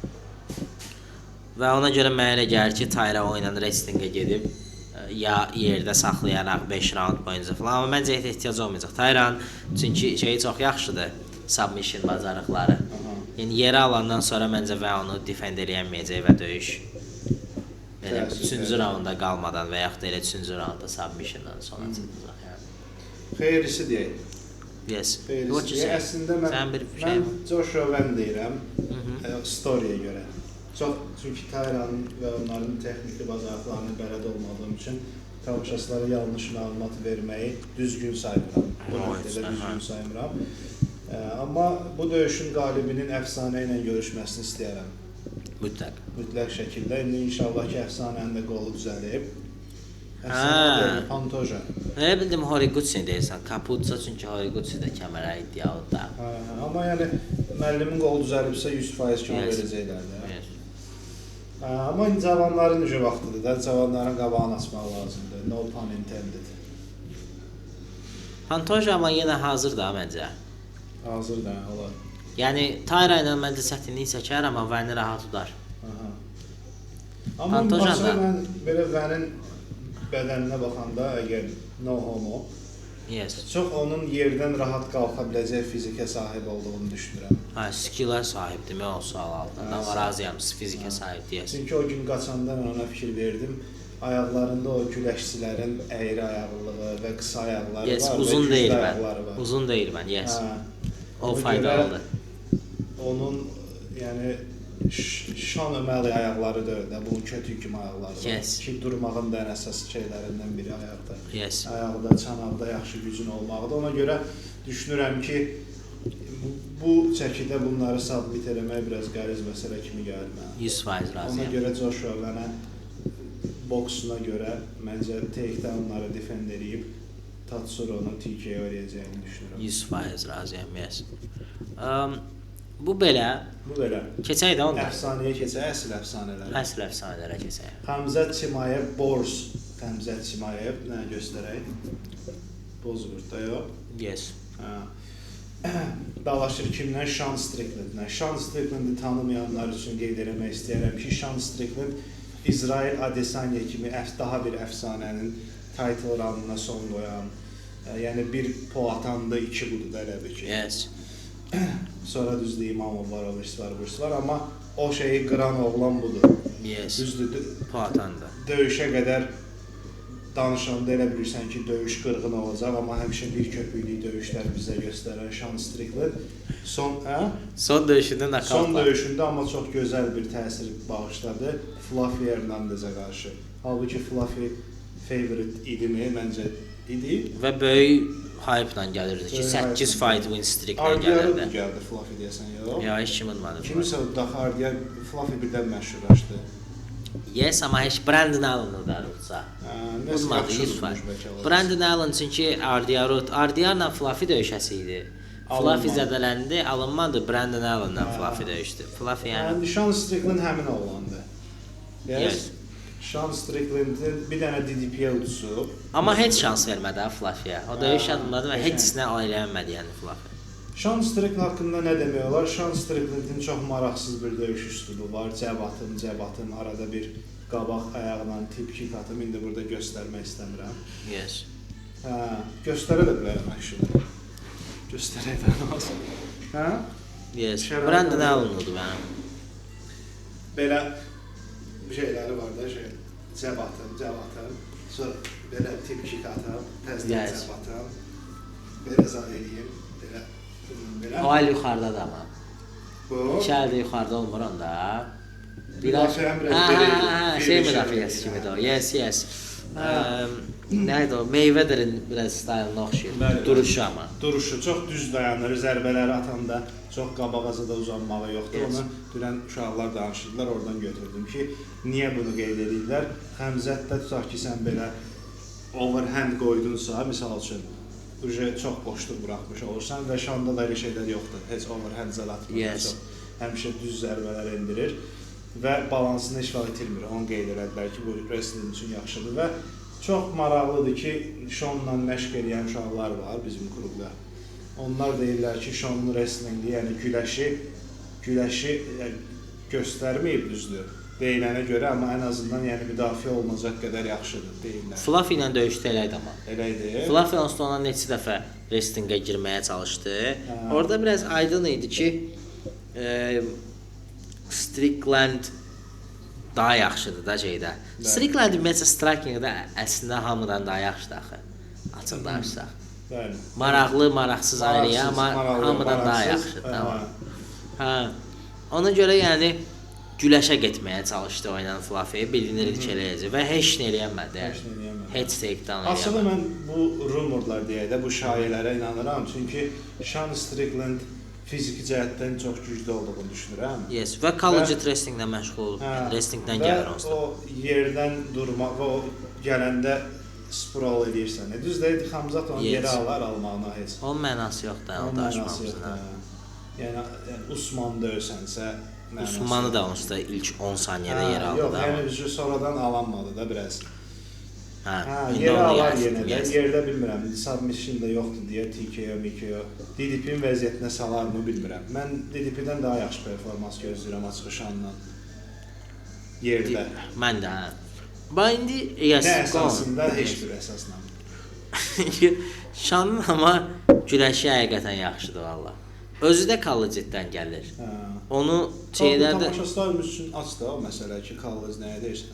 A: Və ona görə mənə elə gəlir ki, Taira o ilə wrestlingə gedib ya yerdə saxlayaraq 5 round boyunca falan, amma məncə ehtiyac olmayacaq. Tairan çünki şeyi çox yaxşıdır, submission bacarıqları. Yəni yerə alandan sonra məncə və onu defend eləyənməyəcək və döyüş elə 3-cü raunda qalmadan və yaxud da elə 3-cü raunda submissiondan sonra çıxacaq.
B: Xeyrisi deyək.
A: Yes.
B: Əslində mən Joshua-nı deyirəm story'yə görə. Çünki Tairan'ın və onların texniki bacarıqlarını bələd olmadığım üçün tamaşaçılara yanlış məlumat verməyi düzgün saymıram. Bu nöqtədə düzgün saymıram. Amma bu döyüşün qalibinin əfsanə ilə görüşməsini istəyərəm. Mütləq şəkildə. İndi inşallah ki, əfsanənin də qolu düzəlib. Əfsanə deyil, Pantoja.
A: Elə bildim Horiguchi deyirsən, Capuzzo çünki Horiguchi də kəmərə iddialıdır da.
B: Amma yəni, müəllimin qolu düzəlibsə 100% kimi verəcəklər də. Amma cavanların necə vaxtıdır da, cavanların qabağını açmaq lazımdır. No pun intended.
A: Pantoja amma yenə hazır da məncə.
B: Hazır da, olar.
A: Yəni, Taira ilə məncə çətinlik çəkər, amma Vəni rahat udar.
B: Amma başqa mən belə Vənin bədəninə baxanda, əgər no homo, çox onun yerdən rahat qalxa biləcək fizikə sahib olduğunu düşünürəm.
A: Skill'ə sahib demək o sual altında, amma razıyam, fizikə sahib deyəsin.
B: Çünki o gün qaçanda mən ona fikir verdim, ayaqlarında o güləşçilərin əyri ayaqlığı və qısa ayaqları var
A: uzun
B: və güclü ayaqları var.
A: Uzun deyil mən, yes. O faydalıdır.
B: Onun, yəni, şan öməli ayaqları deyil də, bunun kötü kimi ayaqları var. Ki, durmağın da ən əsas şeylərindən biri ayaqda. Ayaqda, çanaqda yaxşı gücün olmaqdır. Ona görə düşünürəm ki, bu çəkidə bunları submit eləmək biraz qəliz məsələ kimi gəlir mənə.
A: 100% razıyam.
B: Ona görə Joshua mənə boksuna görə məncə takedownları defend edib Tatsuro'nu TKO eləyəcəyini düşünürəm.
A: 100% razıyam, yes. Bu belə. Keçək də onda.
B: Əfsanəyə keçək, əsl əfsanələrə.
A: Əsl əfsanələrə keçək.
B: Xamzat Chimaev, Bors Xamzat Chimaev, nə göstərək? Bozqurtda yox.
A: Yes.
B: Dalaşır kimdən? Sean Strickland'dan. Sean Strickland'ı tanımayanlar üçün qeyd eləmək istəyərəm ki, Sean Strickland İsrail Adesanya kimi daha bir əfsanənin title rounduna son qoyan, yəni bir po atandı, 2 budur da elə bir ki.
A: Yes.
B: Sonra düzdür İmamov var, burası var, amma o şeyi qıran oğlan budur.
A: Yes.
B: Düzdür.
A: Po atandı.
B: Döyüşə qədər danışanda elə bilirsən ki, döyüş qırğın olacaq, amma həmişə bir köpüklük döyüşlər bizə göstərən Sean Strickland
A: son döyüşündə nakavtla.
B: Son döyüşündə amma çox gözəl bir təsir bağışladı Fluffy Hernandezə qarşı. Halbuki Fluffy favorite idimi, məncə idi.
A: Və böyük hype-la gəlirdi ki, 8 fight win streak-la gəlirdi.
B: Ardiar gəldi Fluffy deyəsən, yox?
A: Ya, heç kim bilmədi.
B: Kimisə daxı Ardiar Fluffy birdən məşhurlaşdı.
A: Yes, amma heç Brandon Allen-ı da rutsa. Bilmədi, İrfan. Brandon Allen çünki Ardiarla Fluffy döyüşəsi idi. Fluffy zədələndi, alınmadı, Brandon Allen-la Fluffy döyüşdü. Fluffy yəni...
B: Sean Strickland həmin oğlandı.
A: Yes.
B: Sean Strickland'ın bir dənə DDP-yə uçub.
A: Amma heç şans vermədi Fluffy-yə. O döyüş adımladı və heç nə aylənmədi yəni Fluffy.
B: Sean Strickland haqqında nə demək olar? Sean Strickland'ın çox maraqsız bir döyüş üslubu var. Cəb atım, arada bir qabaq ayağla tip kick atım. İndi burada göstərmək istəmirəm.
A: Yes.
B: Göstərə də bilərəm actually. Göstərək də lazım.
A: Yes. Brandon Allen-udur mənim.
B: Belə şeyləri var da, cəb atım. Sonra belə tip kick atım, təzdən cəb atım. Belə zad edeyim.
A: O el yuxarıda da ama.
B: Bu?
A: 2 elde yuxarıda olmur onda.
B: Müdafiəm
A: şey müdafiəsi kimi də o. Yes. Neydi o? Mayweather'in biraz stylına oxşayır. Duruşu ama.
B: Duruşu çox düz dayanır, zərbələri atanda çox qabağa da uzanmağı yoxdur. Onu dünən uşaqlar danışırdılar, oradan götürdüm ki, niyə bunu qeyd edirlər? Həmzətdə tutaq ki, sən belə overhand qoydunsa, misal üçün, çox boşluq buraxmış olursan və şanda da elə şeylər yoxdur. Heç overhand zəl atmır. Həmişə düz zərbələr endirir və balansını heç vaxt itirmir. Onu qeyd elədilər ki, bu wrestling üçün yaxşıdır və çox maraqlıdır ki, Sean'la məşq edən uşaqlar var bizim klubda. Onlar deyirlər ki, Sean'ın wrestlingi, yəni güləşi göstərməyib düzdür. Deyilənə görə, amma ən azından yəni müdafiə olunacaq qədər yaxşıdır deyirlər.
A: Fluffy ilə döyüşdə elə idi amma.
B: Elə idi.
A: Fluffy onsuz ona neçə dəfə wrestlingə girməyə çalışdı. Orada biraz aydın idi ki, Strickland daha yaxşıdır da şeydə. Strickland ümumiyyətlə strikingdə əslində hamıdan daha yaxşıdır axı. Açıq danışsaq.
B: Bəli.
A: Maraqlı, maraqsız ayrıya, amma hamıdan daha yaxşıdır. Ona görə yəni güləşə getməyə çalışdı oynayan Fluffy, bilinirdi ki, eləyəcək və heç nə eləyəmədi. Heç takedown eləyəmədi.
B: Aslında mən bu rumorlar deyək də, bu şayələrə inanıram, çünki Sean Strickland fiziki cəhətdən çox güclü olduğunu düşünürəm.
A: Yes, və college wrestlinglə məşğul olub, wrestlingdən gəlir onsuz.
B: Və o yerdən durmaq və o gələndə sprawl edirsən. Düz deyil, Xamzat onu yerə almağına heç.
A: Onun mənası yoxdur, onu daşımamızda.
B: Yəni, Usman döysənsə,
A: Usmanı da onsuz da ilk 10 saniyədə yer aldı da.
B: Yox, yəni sonradan alanmadı da biraz.
A: Yerə
B: alar yenə də, yerdə bilmirəm, submission da yoxdur deyə TKO, MKO. DDP-nin vəziyyətinə salar mı bilmirəm. Mən DDP-dən daha yaxşı performans gözləyirəm açıq şanla yerdə.
A: Mən də, Bax, indi
B: nə əsasında, heç bir əsasla.
A: Şanın amma güləşi həqiqətən yaxşıdır valla. Özü də college'dən gəlir. Onu şeylərdə...
B: Tamaşaçılarımız üçün aç da o məsələ ki, college nəyə deyirsən?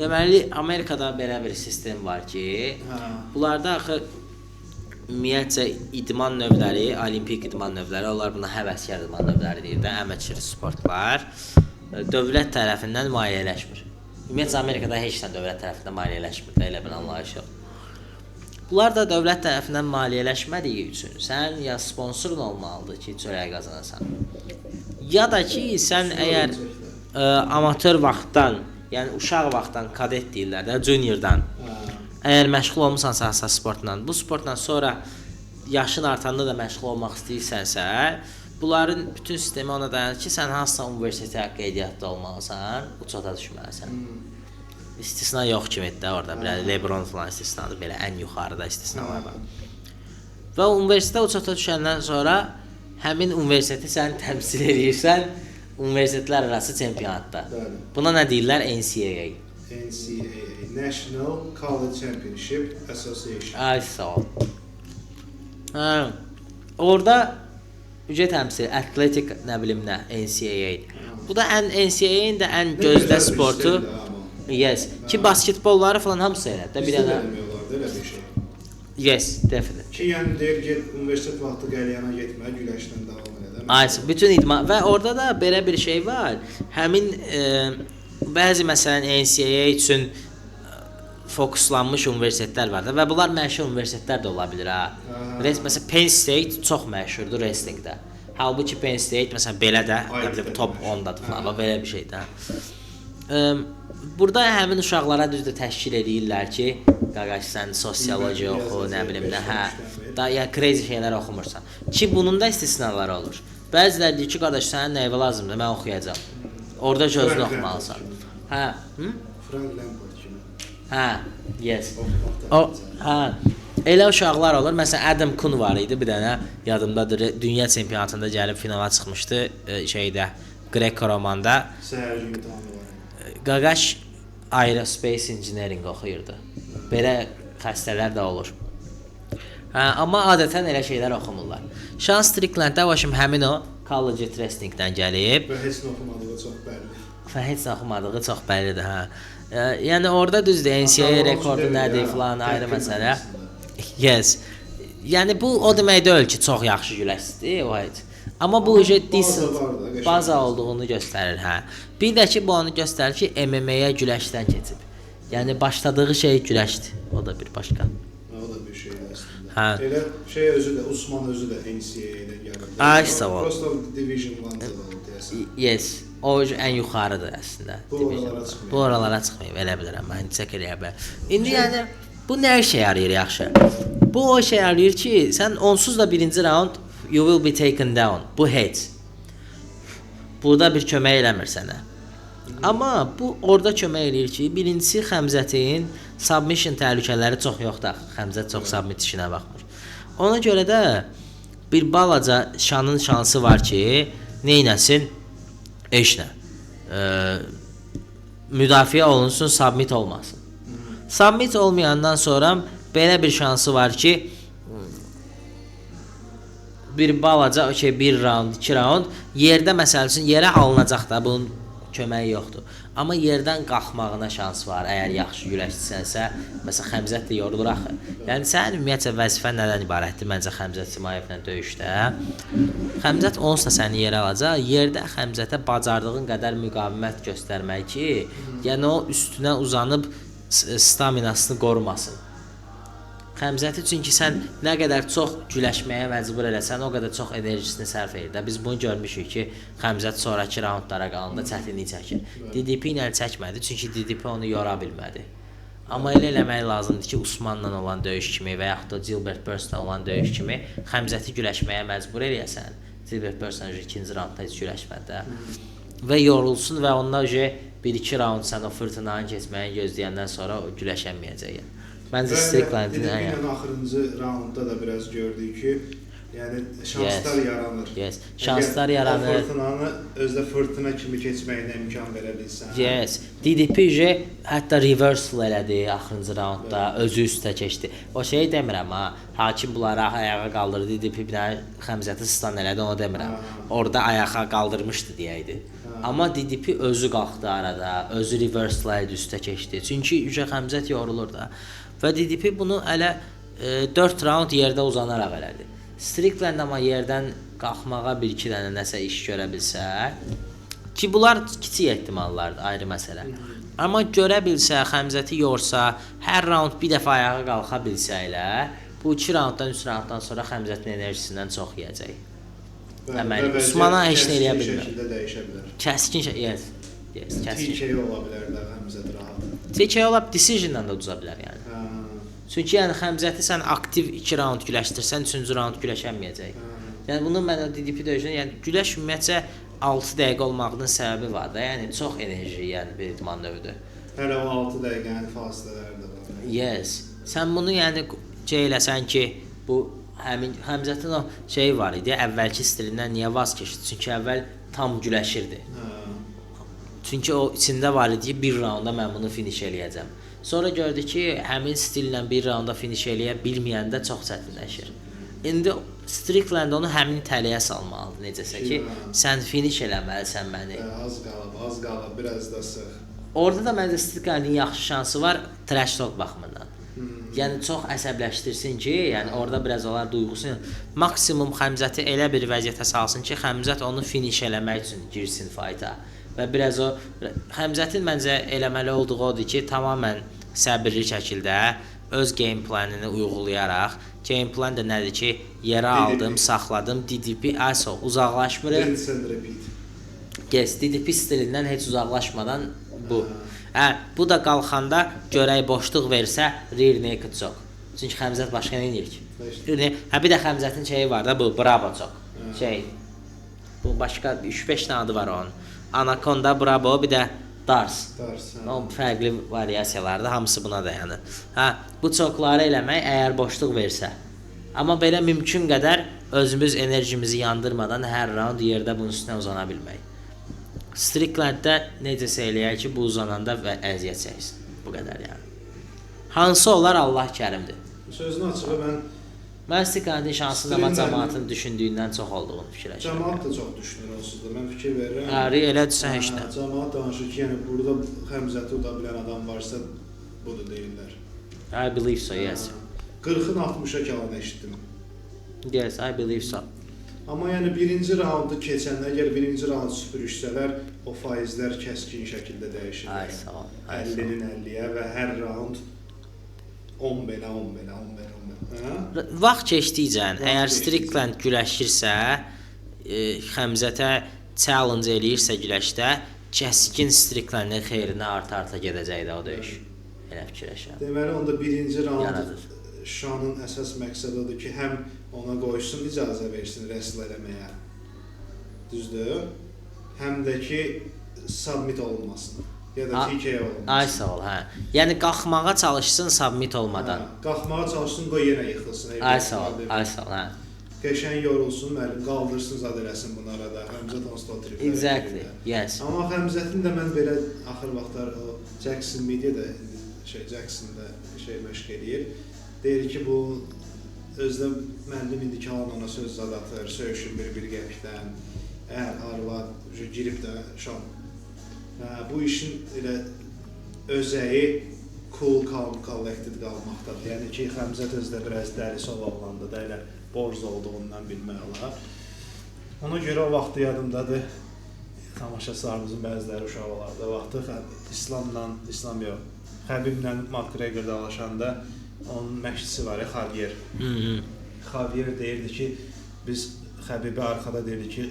A: Deməli, Amerikada belə bir sistem var ki, bunlarda axı ümumiyyətcə idman növləri, olimpik idman növləri, onlar buna həvəskar idman növləri deyir də, amateur sportlar dövlət tərəfindən maliyyələşmir. Ümumiyyətcə, Amerikada heç nə dövlət tərəfindən maliyyələşmir də, elə bir anlayış yox. Bunlar da dövlət tərəfindən maliyyələşmədiyi üçün sən ya sponsorun olmalıdır ki, çörək qazanasan. Ya da ki, sən əgər amatör vaxtdan, yəni uşaq vaxtdan kadet deyirlər də, juniordan, əgər məşğul olmusansa sportla, bu sportla sonra yaşın artanda da məşğul olmaq istəyirsənsə, bunların bütün sistemi ona dayanır ki, sən hansısa universitetə qeydiyyatda olmalısan, uçota düşməlisən. İstisna yox kimi də orada, Lebron falan istisnadır, belə ən yuxarıda istisnalar var. Və universitetə uçota düşəndən sonra həmin universiteti sən təmsil edirsən, universitetlər arası çempionatda.
B: Bəli.
A: Buna nə deyirlər? NCAA.
B: NCAA, National College Championship Association.
A: Ay sağ ol. Hə. Orada ücret təmsil, atletik nə bilim nə, NCAA. Bu da NCAA-nin də ən gözdə sportu. Yes. Ki basketbolları falan hamısı elədi. Bir dənə
B: eləmiyorlar elə bir şey.
A: Yes, definitely.
B: Ki yəni deyir ki, universitet vaxtı qəlyanə getmə, güləşdən davam edə.
A: Aynen, bütün idman və orada da belə bir şey var. Həmin bəzi məsələn NCAA üçün fokuslanmış universitetlər var da və bunlar məşhur universitetlər də ola bilər ha. Məsələn Penn State çox məşhurdur wrestlingdə. Halbuki Penn State məsələn belə də top 10-dadır falan, belə bir şeydir. Burada həmin uşaqlara düzdür təşkil edirlər ki, qardaş sən sosiologiya oxu, nə bilim də, hə, da ya crazy şeylər oxumursan. Ki bunun da istisnaları olur. Bəziləri deyir ki, qardaş sənin nəyə lazımdır, mən oxuyacağam. Orada gözünü oxumalısan. Hə,
B: Frank Lampard kimi.
A: hə, yes. O, hə. Elə uşaqlar olur. Məsələn Adam Kun var idi, bir dənə yadımdadır. Dünya çempionatında gəlib finala çıxmışdı şeydə Greco-Romanda.
B: Səhər imtahanı var.
A: Qaqaş Aerospace Engineering oxuyurdu. Belə xəstələr də olur. Hə, amma adətən elə şeylər oxumurlar. Sean Strickland-də başım həmin o college wrestlingdən gəlib.
B: Və heç nə oxumadığı çox bəlli.
A: Və heç nə oxumadığı çox bəllidir, hə. Yəni orada düzdür, NCAA rekordu nədir falan ayrı məsələ. Yes. Yəni bu o demək deyil ki, çox yaxşı güləşdir, o heç. Amma bu decent baza olduğunu göstərir, hə. Bir də ki, bu onu göstərir ki, MMA-yə güləşdən keçib. Yəni başladığı şey güləşdir. O da bir başqa.
B: O da bir şeydir əslində.
A: Hə.
B: Elə şey özü də, Usman özü də NCAA-dən gəlib.
A: Ay, sağ ol.
B: Prosta Division 1-də oldu deyəsən.
A: Yes. O ən yuxarıdır əslində. Bu oralara çıxmayıb, elə bilirəm. Mən çək eləyə bilər. İndi yəni bu nə işə yarayır yaxşı? Bu o işə yarayır ki, sən onsuz da birinci round you will be taken down. Bu heç. Burada bir kömək eləmir sənə. Amma bu orada kömək eləyir ki, birincisi Xəmzətin submission təhlükələri çox yoxdur. Xəmzət çox submit işinə baxmır. Ona görə də bir balaca Şanın şansı var ki, neynəsin? Heç nə. Müdafiə olunsun, submit olmasın. Submit olmayandan sonra belə bir şansı var ki, bir balaca, bir round, 2 round yerdə məsəl üçün yerə alınacaq da, bunun köməyi yoxdur. Amma yerdən qalxmağına şans var. Əgər yaxşı güləşsənsə, məsələn Xəmzət də yorulur axı. Yəni sənin ümumiyyətlə vəzifən nədən ibarətdir məncə Xəmzət Simayevlə döyüşdə? Xəmzət onsuz da səni yerə alacaq. Yerdə Xəmzətə bacardığın qədər müqavimət göstərmək ki, yəni o üstünə uzanıb staminasını qorumasın. Xəmzəti çünki sən nə qədər çox güləşməyə məcbur eləsən, o qədər çox enerjisini sərf edir. Biz bunu görmüşük ki, Xəmzət sonrakı raundlara qalanda çətinlik çəkir. DDP ilə çəkmədi, çünki DDP onu yora bilmədi. Amma elə eləmək lazımdır ki, Usmanla olan döyüş kimi və yaxud da Gilbert Burns'la olan döyüş kimi Xəmzəti güləşməyə məcbur eləyəsən. Gilbert Burns'la ikinci raundda heç güləşmədi. Və yorulsun və ondan 1-2 raund sən o fırtınanı keçməyi gözləyəndən sonra o güləşənməyəcək. Məncə Strickland'in
B: axırıncı raundda da biraz gördük ki, yəni şanslar yaranır.
A: Yes. Şanslar yaranır.
B: Fırtınanı özdə fırtına kimi keçməyinə imkan verə bilsən.
A: Yes. DDP hətta reversal elədi axırıncı raundda, özü üstə keçdi. O şey demirəm ha, hakim bunları ayağa qaldırdı, DDP bir dənə Xəmzəti stun elədi, onu demirəm. Orada ayağa qaldırmışdı deyəydi. Amma DDP özü qalxdı arada, özü reversal elədi, üstə keçdi. Çünki Xəmzət yorulur da. Və DDP bunu elə 4 round yerdə uzanaraq elədi. Strickland amma yerdən qalxmağa 1-2 dənə nəsə iş görə bilsə, ki bunlar kiçik ehtimallardır, ayrı məsələ. Amma görə bilsə, Xəmzəti yorsa, hər round bir dəfə ayağa qalxa bilsə elə, bu 2 rounddan, 3 rounddan sonra Xəmzətin enerjisindən çox yeyəcək. Deməli, Usmana heç nə eləyə bilmir.
B: Şəkildə dəyişə bilər.
A: Kəskin yes, kəskin.
B: TK ola bilər də Xəmzət rahat.
A: TK ola decisionla da uduza bilər yəni. Çünki yəni Xəmzəti sən aktiv 2 round güləşdirsən, 3-cü round güləşənməyəcək. Yəni bunu mən o DDP döyüşündə, yəni güləş ümumiyyətcə 6 dəqiqə olmağının səbəbi var da, yəni çox enerji, yəni bir idman növüdür.
B: Hələ o 6 dəqiqənin fasilələri də var.
A: Yes. Sən bunu yəni eləsən ki, bu həmin Xəmzətin o şeyi var idi, əvvəlki stilindən niyə vaz keçdi? Çünki əvvəl tam güləşirdi. Çünki o içində var idi ki, bir raunda mən bunu finish eləyəcəm. Sonra gördü ki, həmin stillə bir raunda finish eləyə bilməyəndə çox çətinləşir. İndi Strickland onu həmin tələyə salmalıdır, necəsə ki, sən finish eləməlisən məni.
B: Az qalıb, biraz da sıx.
A: Orada da məncə Stricklandin yaxşı şansı var trash talk baxımından. Yəni çox əsəbləşdirsin ki, yəni orada biraz olar duyğusunu maksimum Xəmzəti elə bir vəziyyətə salsın ki, Xəmzət onu finish eləmək üçün girsin fayta. Və biraz o Xəmzətin məncə eləməli olduğu odur ki, tamamilə səbirli şəkildə öz game planını uyğulayaraq, game plan da nədir ki, yerə aldım, saxladım, DDP ISO uzaqlaşmırıq. Yes, DDP stilindən heç uzaqlaşmadan bu. Bu da qalxanda görək boşluq versə rear naked choke. Çünki Xəmzət başqa nə edir ki? Bir də Xəmzətin şeyi var da bu bravo choke. Bu başqa 3-5 dənə adı var onun. Anaconda, Bravo, bir də Dars. O fərqli variasiyalardır, hamısı buna dayanır. Bu çokları eləmək əgər boşluq versə. Amma belə mümkün qədər özümüz enerjimizi yandırmadan hər round yerdə bunun üstünə uzana bilmək. Stricklanddə necəsə eləyək ki, bu uzananda və əziyyət çəksin. Bu qədər yəni. Hansı olar Allah kərimdir.
B: Sözünü açığı
A: mən Stricklandin şansının amma cəmaatın düşündüyündən çox olduğunu fikirləşirəm.
B: Cəmaat da çox düşünür onsuz da. Mən fikir verirəm.
A: Elədirsə heç nə.
B: Cəmaat danışır ki, yəni burada Xəmzəti uda bilən adam varsa budur deyirlər.
A: I believe so, yes.
B: 40-ın 60-a kalanı eşitdim.
A: Yes, I believe so.
B: Amma yəni birinci raundu keçəndə, əgər birinci raund süpürüşsələr, o faizlər kəskin şəkildə dəyişir.
A: Ay sağ ol.
B: 50-nin 50-yə və hər raund 10 belə.
A: Vaxt keçdikcə, əgər Strickland güləşirsə, Xəmzətə challenge eləyirsə güləşdə, kəskin Stricklandin xeyrinə arta-arta gedəcək də o döyüş. Elə fikirləşirəm.
B: Deməli, onda birinci raund Şanın əsas məqsədi odur ki, həm ona qoysun, icazə versin wrestle eləməyə. Düzdür? Həm də ki, submit olmasın. Ya da TK olmasın.
A: Ay sağ ol, hə. Yəni qalxmağa çalışsın submit olmadan.
B: Qalxmağa çalışsın, qoy yenə yıxılsın.
A: Ay sağ ol, hə.
B: Qəşəng yorulsun, müəllim, qaldırsın, zad eləsin bunu arada. Xəmzət onsuz da oturur.
A: Exactly, yes.
B: Amma Xəmzətin də mən belə axır vaxtlar o Jackson Media da Jackson-da məşq eləyir. Deyir ki, bu özdə müəllim indiki halına ona söz zad atır, söyüşün bir qəpikdən. Əgər arvad girib də Şan. Bu işin elə özəyi cool, calm, collected qalmaqdadır. Yəni ki, Xəmzət özdə biraz dəris olandı da elə borc olduğundan bilmək olar. Ona görə o vaxtı yadımdadır. Tamaşaçılarımızın bəziləri uşaq olardı. O vaxtı Xəbiblə McGregor dalaşanda onun məşqçisi var ya, Xavier. Xavier deyirdi ki, biz Xəbibi arxada deyirdi ki,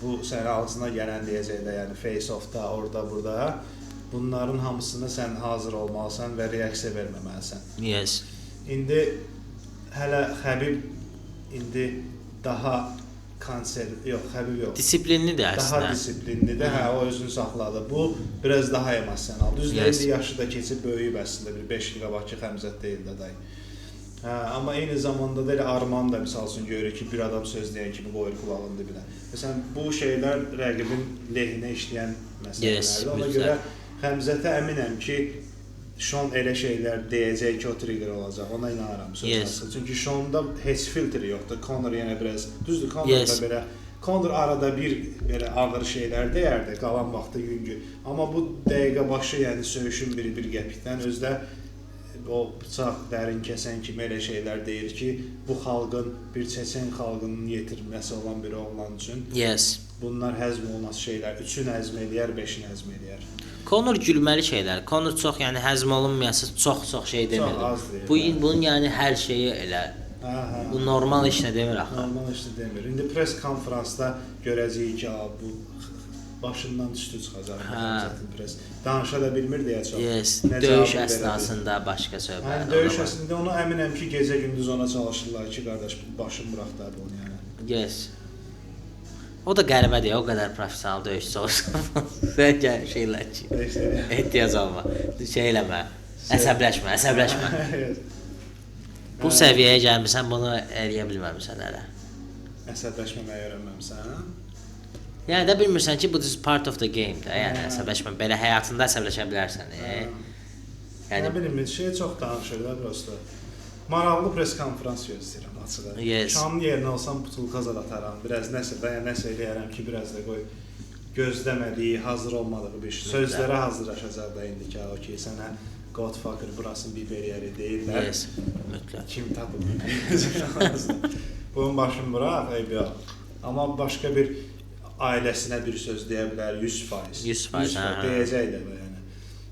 B: bu sənə ağzına gələn deyəcək də, yəni face-off-da, orada, burada. Bunların hamısına sən hazır olmalısan və reaksiya verməməlisən.
A: Yes.
B: İndi hələ Xəbib daha Xəbib yox.
A: Disiplinlidir əslində.
B: Daha disiplinlidir, o özünü saxladı. Bu biraz daha emosional. Düzdür, 50 yaşı da keçib böyüyüb əslində, bir 5 il qabaqki Xəmzət deyil də day. Amma eyni zamanda da elə Arman da misal üçün görür ki, bir adam söz deyən kimi qoyur qulağının dibinə. Məsələn, bu şeylər rəqibin lehinə işləyən məsələlərdir. Ona görə Xəmzətə əminəm ki, Şon elə şeylər deyəcək ki, o trigger olacaq. Ona inanıram sözləsə. Çünki Şonda heç filtri yoxdur. Conor yenə biraz, düzdür, Conorda belə, Conor arada bir belə ağır şeylər deyərdi, qalan vaxtı yüngül. Amma bu dəqiqə başı, yəni söyüşün bir qəpikdən özdə o bıçaq dərin kəsən kimi elə şeylər deyir ki, bu xalqın, bir Çeçen xalqının yetirməsi olan bir oğlan üçün bunlar həzm olmaz şeylər. 3-ünü həzm eləyər, 5-ini həzm eləyər.
A: Conor gülməli şeylər. Conor çox, yəni həzm olunmayası çox şey demir. Bunun yəni hər şeyi elə. Bu normal iş nə demir axı.
B: Normal iş demir. İndi press konfransda görəcəyik ki, bu başından üstü çıxacaq. Danışa da bilmir deyə çox.
A: Yes, döyüş əsnasında başqa söhbət.
B: Döyüş əsnasında onu əminəm ki, gecə-gündüz ona çalışırlar ki, qardaş, başım bıraq da bunu yəni.
A: Yes. O da qəribədir, o qədər professional döyüşçü olsun. Sən şeylər ki, ehtiyac olma, şey eləmə, əsəbləşmə. Bu səviyyəyə gəlmirsən, bunu eləyə bilməmisən hələ.
B: Əsəbləşməməyi öyrənməmisən?
A: Yəni də bilmirsən ki, bu is part of the game də. Yəni əsəbləşmə belə həyatında əsəbləşə bilərsən.
B: Yəni bilmirəm, şey çox danışırlar prosta. Maraqlı press konfrans gözləyirəm açığı. Şamın yerinə olsam butulka zad ataram, biraz nəsə də nəsə eləyərəm ki, biraz da qoy gözləmədiyi, hazır olmadığı bir şey. Sözlərə hazırlaşacaq da indi ki, okey, sənə Godfucker burasını Biberiya deyirlər.
A: Yes, mütləq.
B: Kim tapıb? Bunun başını bıraq, eyb yox. Amma başqa bir ailəsinə bir söz deyə bilər, 100%.
A: 100%
B: deyəcək də yəni.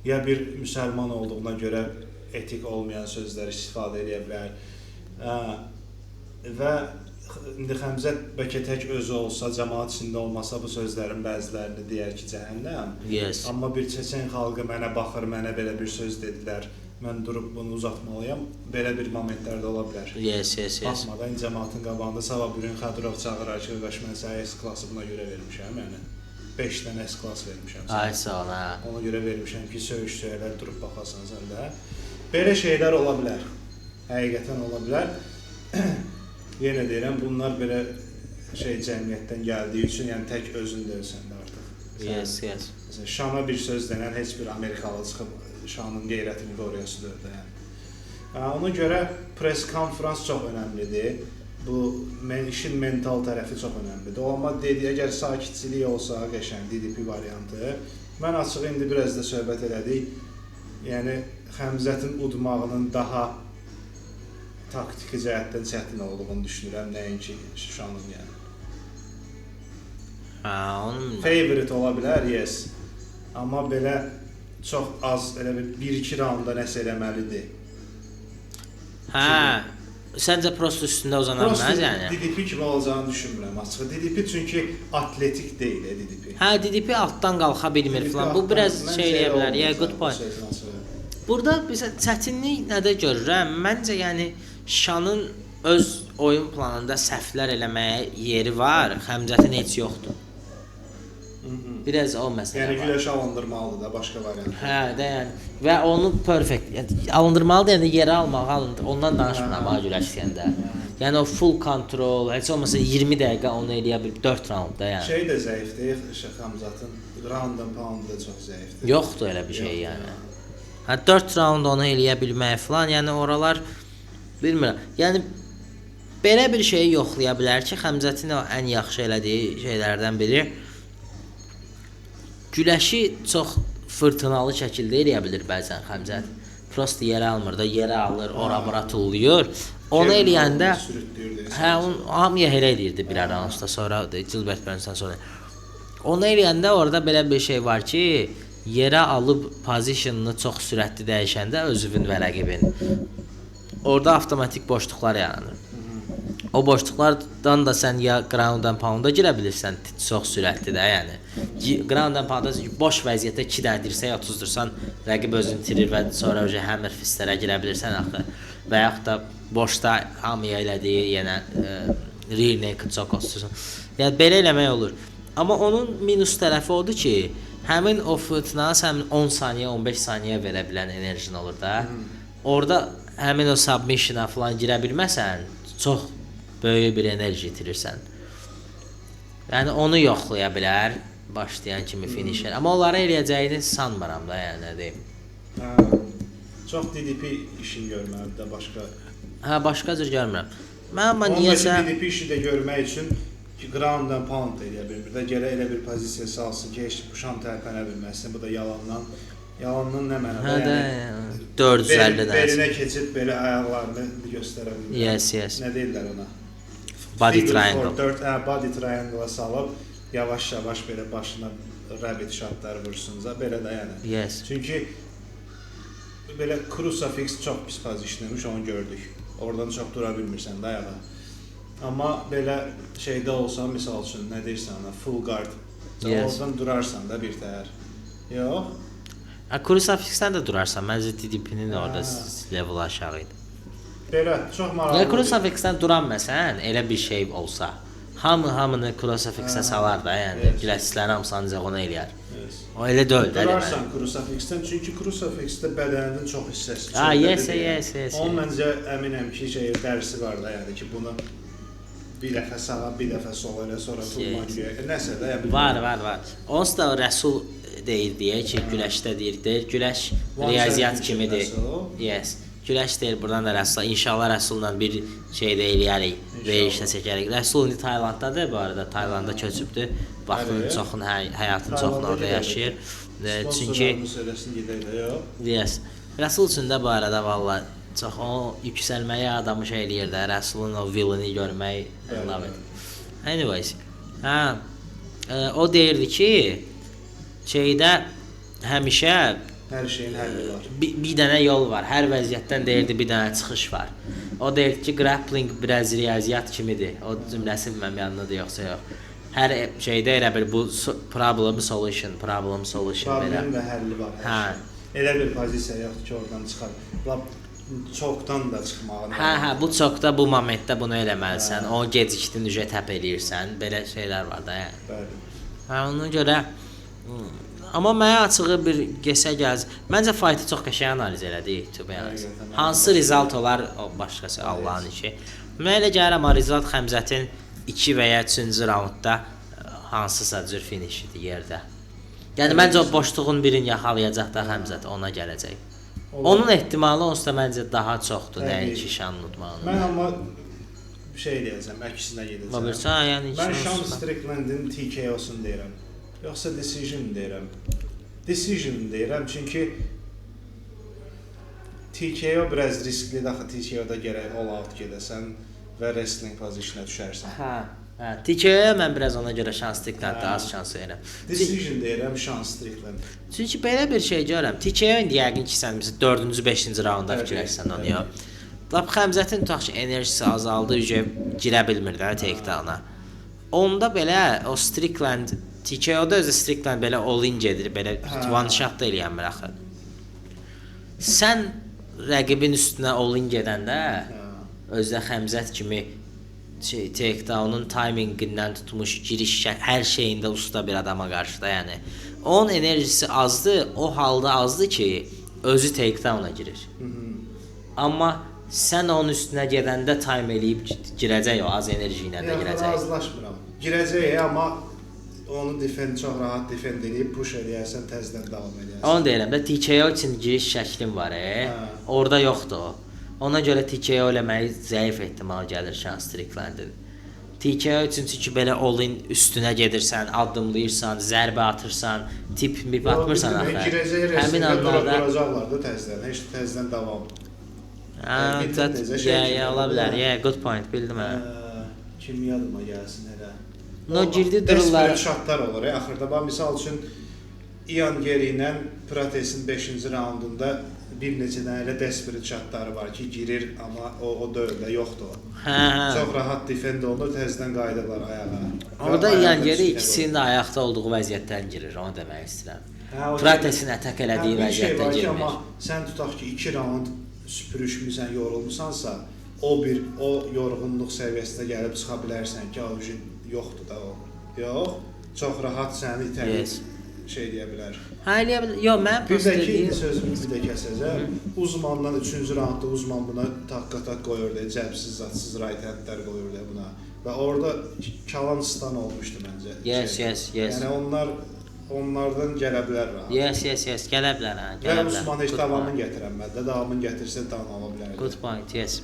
B: Ya bir müsəlman olduğuna görə etik olmayan sözləri istifadə edə bilər. Və indi Xəmzət bəlkə tək özü olsa, cəmaət içində olmasa bu sözlərin bəzilərini deyər ki, cəhənnəm.
A: Yes.
B: Amma bir çeçen xalqı mənə baxır, mənə belə bir söz dedilər. Mən durub bunu uzatmalıyam. Belə bir momentlər də ola bilər.
A: Yes.
B: Baxmadan cəmaətin qabağında sabah bir gün Xədirov çağırar ki, qardaş mən sənə S klası buna görə vermişəm, yəni 5 dənə S klas vermişəm sənə.
A: Ay sağ ol, hə.
B: Ona görə vermişəm ki, söyüş-söylər durub baxasan sən də. Belə şeylər ola bilər. Həqiqətən ola bilər. Yenə deyirəm, bunlar belə şey cəmiyyətdən gəldiyi üçün, yəni tək özün deyilsən də artıq.
A: Yes.
B: Məsələn, Şana bir söz denən heç bir Amerikalı çıxıb Şanın qeyrətini qoruyasıdır da yəni. Ona görə press konfrans çox önəmlidir. Bu işin mental tərəfi çox önəmlidir. Amma dediyi, əgər sakitçilik olsa, qəşəng DDP variantı, mən açıq indi biraz da söhbət elədik. Yəni Xəmzətin udmağının daha taktiki cəhətdən çətin olduğunu düşünürəm, nəinki Şanın yəni.
A: Onun
B: favorite ola bilər, yes. Amma belə çox az, elə bir 1-2 raunda nəsə eləməlidir.
A: Səncə prosto üstündə uzana bilməz yəni?
B: DDP kimi olacağını düşünmürəm açığı. DDP çünki atletik deyil, DDP.
A: DDP altdan qalxa bilmir falan. Bu biraz şey eləyə bilər. Yeah, good point. Burada bizə çətinlik nədə görürəm? Məncə yəni Şanın öz oyun planında səhvlər eləməyə yeri var, Xəmzətin heç yoxdur. Biraz o məsələ var.
B: Yəni güləşi alındırmalıdır da, başqa variant.
A: Yəni və onu perfect, yəni alındırmalıdır, yəni yerə almaq, ondan danışmıram ha güləş deyəndə. Yəni o full kontrol, heç olmasa 20 dəqiqə onu eləyə bilib 4 raundda yəni.
B: Şey də zəifdir, Xəmzətin ground and pound da çox zəifdir.
A: Yoxdur elə bir şey yəni. 4 raund onu eləyə bilmək falan, yəni oralar bilmirəm. Yəni belə bir şeyi yoxlaya bilər ki, Xəmzətin o ən yaxşı elədiyi şeylərdən biri güləşi çox fırtınalı şəkildə eləyə bilir bəzən Xəmzət. Prosta yerə almır da, yerə alır, ora-bura tulluyur. Onu eləyəndə hamıya elə eləyirdi bir aranızda, sonra Gilbert Burns'dan sonra. Onu eləyəndə orada belə bir şey var ki, yerə alıb pozisyonunu çox sürətli dəyişəndə özünün və rəqibin orada avtomatik boşluqlar yaranır. O boşluqlardan da sən ya ground and pound-a girə bilirsən çox sürətli də, yəni. Ground and pound-da boş vəziyyətdə 2 dənə dirsək otuzdursan, rəqib özünü itirir və sonra hammer fistlərə girə bilirsən axı. Və yaxud da boşda hamıya elədiyi yenə rear naked choke otursun. Yəni belə eləmək olur. Amma onun minus tərəfi odur ki, həmin o fırtına sən 10 saniyə, 15 saniyə verə bilən enerjin olur da. Orada həmin o submissiona falan girə bilməsən, çox böyük bir enerji itirirsən. Yəni onu yoxlaya bilər başlayan kimi finisher. Amma onları eləyəcəyini sanmıram da, yəni nə deyim.
B: Çox DDP işini görməlidir də başqa.
A: Başqa cür görmürəm. Mən amma niyəsə
B: DDP işi də görmək üçün ki, ground and pound eləyə bilmir də, gələ elə bir pozisiya salsın ki, heç bu şan tərpənə bilməsin. Bu da yalandan nə mənada?
A: Yəni 450-dən.
B: Belinə keçib belə ayaqlarını göstərə bilmir.
A: Yes.
B: Nə deyirlər ona?
A: Body triangle.
B: 4 body triangle-a salıb yavaş-yavaş belə başına rabbit shotlar vursunca belə də yəni.
A: Yes.
B: Çünki belə crucifix çox pis pozisiyonmuş, onu gördük. Oradan çox dura bilmirsən də ayağa. Amma belə şeydə olsa, misal üçün nə deyirsən ona, full guard. Oradan durarsan da bir təhər. Yox.
A: Crucifixdən də durarsan. Məncə DDP-nin orada level aşağı idi.
B: Belə çox maraqlı.
A: Ya crucifixdən duran məsələn elə bir şey olsa, hamını crucifixə salar da, yəni güləşlərin hamısını ancaq ona eləyər. O elə deyil də.
B: Durarsan crucifixdən, çünki crucifixdə bədəninin çox hissəsi
A: çox. Yes.
B: Onun məncə əminəm ki, dərsi var da, yəni ki, bunu bir dəfə sağa, bir dəfə sola elə sonra tutma güya. Nəsə də ya
A: var. Onsuz da Rəsul deyir deyə ki, güləşdə deyir. Güləş riyaziyyat kimidir. Yes. Güləş deyir buradan da Rəsul. İnşallah Rəsulla bir şey də eləyərik. Verişdə çəkərik. Rəsul indi Taylanddadır bu arada. Taylanda köçübdür. Vaxtının çoxunu, həyatının çoxunu orada yaşayır. Çünki yes. Rəsul üçün də bu arada vallahi çox o yüksəlməyə adamı şey eləyir də. Rəsulun o villaini görmək love it. Anyways. O deyirdi ki, şeydə həmişə
B: hər şeyin həlli var.
A: Bir dənə yol var. Hər vəziyyətdən deyirdi bir dənə çıxış var. O deyir ki, grappling biraz riyaziyyat kimidir. O cümləsi mənim yanındadır yoxsa yox. Hər şeydə elə bir bu problem solution belə.
B: Problem və həlli var. Hə. Elə bir pozisiya yoxdur ki, oradan çıxar. Lap çoxdan da çıxmağı.
A: Hə, bu çoxda bu momentdə bunu eləməlisən. O gecikdin, tap eləyirsən. Belə şeylər var da yəni.
B: Bəli.
A: Hə, ona görə amma mənə açığı bir gəz. Məncə fightı çox qəşəng analiz elədik, to be honest. Hansı result olar, o başqası Allahın işi. Mənə elə gəlir amma result Həmzətin 2 və ya 3-cü raundda hansısa cür finişidir yerdə. Yəni məncə o boşluğun birini yaxalayacaq da Həmzət ona gələcək. Onun ehtimalı onsuz da məncə daha çoxdur, nəinki şan udmağının.
B: Mən amma şey deyəcəm, əksinə gedəcəm. Mən Sean Strickland'in TKO'sunu deyirəm. Yoxsa decision deyirəm. Decision deyirəm çünki TKO biraz risklidir axı, TKO-da gərək all out gedəsən və wrestling pozisyona düşərsən.
A: Hə, TKO-ya mən biraz ona görə Sean Strickland'da az şans verirəm.
B: Decision deyirəm Sean Strickland.
A: Çünki belə bir şey görürəm. TKO indi yəqin ki sən 4-cü, 5-ci raunda fikirləşsən onu ya. Lap Həmzətin tutaq ki enerjisi azaldı, girə bilmir də takedown-a. Onda belə o Strickland TKO-da özü Strickland belə all-in gedir, belə one shot da eləyənmir axı. Sən rəqibin üstünə all-in gedəndə özdə Həmzət kimi takedown'un timingindən tutmuş giriş hər şeyində usta bir adama qarşıda, yəni onun enerjisi azdır, o halda azdır ki özü takedown'a girir. Amma sən onun üstünə gedəndə time eləyib girəcək, o az enerji ilə də girəcək.
B: Razılaşmıram. Girəcək amma onu çox rahat defend edib push eləyərsən, təzədən davam edərsən.
A: Onu deyirəm də TKO üçün giriş şəklin var, orada yoxdur o. Ona görə TKO eləməyi zəif ehtimal gəlir Sean Strickland'in. TKO üçün çünki belə all-in üstünə gedirsən, addımlayırsan, zərbə atırsan, tip atmırsan axı.
B: Həmin anlarda duracaqlar da təzədən, heç təzədən davam.
A: Ola bilər. Good point, bildim mən.
B: Kim yadıma gəlsin elə.
A: No girdi dururlar.
B: Desperate shotlar olur. Axırda bax misal üçün Ian Gary ilə Pratesin 5-ci raundunda bir neçə dənə elə desperate shotları var ki, girir, amma o dövrdə yoxdur o. Çox rahat defend olunur, təzədən qayıdırlar ayağa.
A: Orada Ian Gary ikisinin də ayaqda olduğu vəziyyətdən girir, onu demək istəyirəm. Pratesin ətak elədiyi vəziyyətdən girmir.
B: Amma sən tutaq ki, 2 raund süpürüşmüsən, yorulmusansa, o yorğunluq səviyyəsinə gəlib çıxa bilərsən ki, yoxdur da o. Yox, çox rahat səni itələyir. Şey deyə bilər.
A: Eləyə bilər. Yox, mən
B: prosta deyim. Sözümü bir də kəsəcəm. Uzmandan 3-cü raundda uzman buna tak qoyurdu, cəbsiz, zatsız right handlər qoyurdu buna. Və orada kalan stan olmuşdu məncə.
A: Yes.
B: Yəni onlardan gələ bilər rahat.
A: Yes, gələ bilər.
B: Və Usman heç davamını gətirəmədi. Davamını gətirsə dan ala bilərdi.
A: Good point, yes.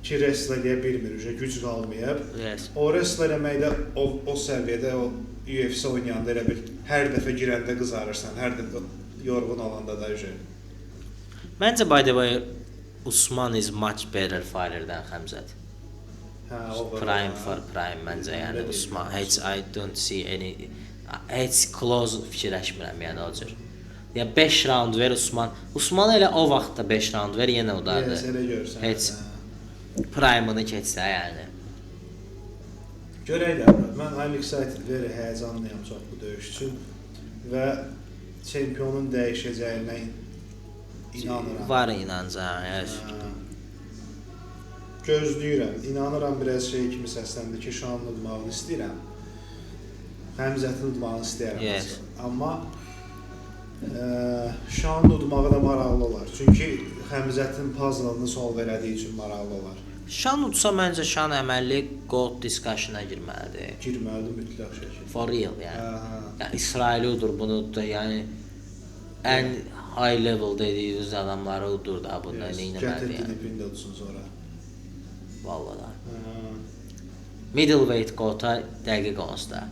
B: Ki wrestler deyə bilmir, güc qalmayıb.
A: Yes.
B: O wrestler deməkdə o səviyyədə o UFC oynayanda elə bir hər dəfə girəndə qızarırsan, hər dəfə yorğun olanda da
A: Məncə by the way Usman is much better fighter-dən Həmzət. Prime for prime məncə, yəni Usman I don't see any close fikirləşmirəm yəni o cür. Ya 5 round ver Usman elə o vaxtda 5 round ver yenə odardı.
B: Elə görsən.
A: Heç prime-ını keçsə yəni.
B: Görək də, I'm excited, very həyəcanlıyam çox bu döyüş üçün və çempionun dəyişəcəyinə inanıram.
A: Var inancaq, yes.
B: Gözləyirəm, inanıram biraz şey kimi səsləndi ki, Şanın udmağını istəyirəm. Həmzətin udmağını istəyirəm.
A: Yes.
B: Amma Şanın udmağı da maraqlı olar. Çünki Həmzətin puzzle-ını solv elədiyi üçün maraqlı olar.
A: Şan udsa məncə Şan əməlli Gold Discussion-a girməlidir.
B: Girməlidir mütləq şəkildə.
A: For real yəni.
B: Aha.
A: Yəni İsraili udur bunu da, yəni ən high level dediyiniz adamları udur da bunda
B: Yes,
A: nə
B: gətirdi
A: yəni.
B: dipində olsun sonra.
A: Vallahi da.
B: Aha.
A: Middleweight Gold-a dəqiq onsuz da.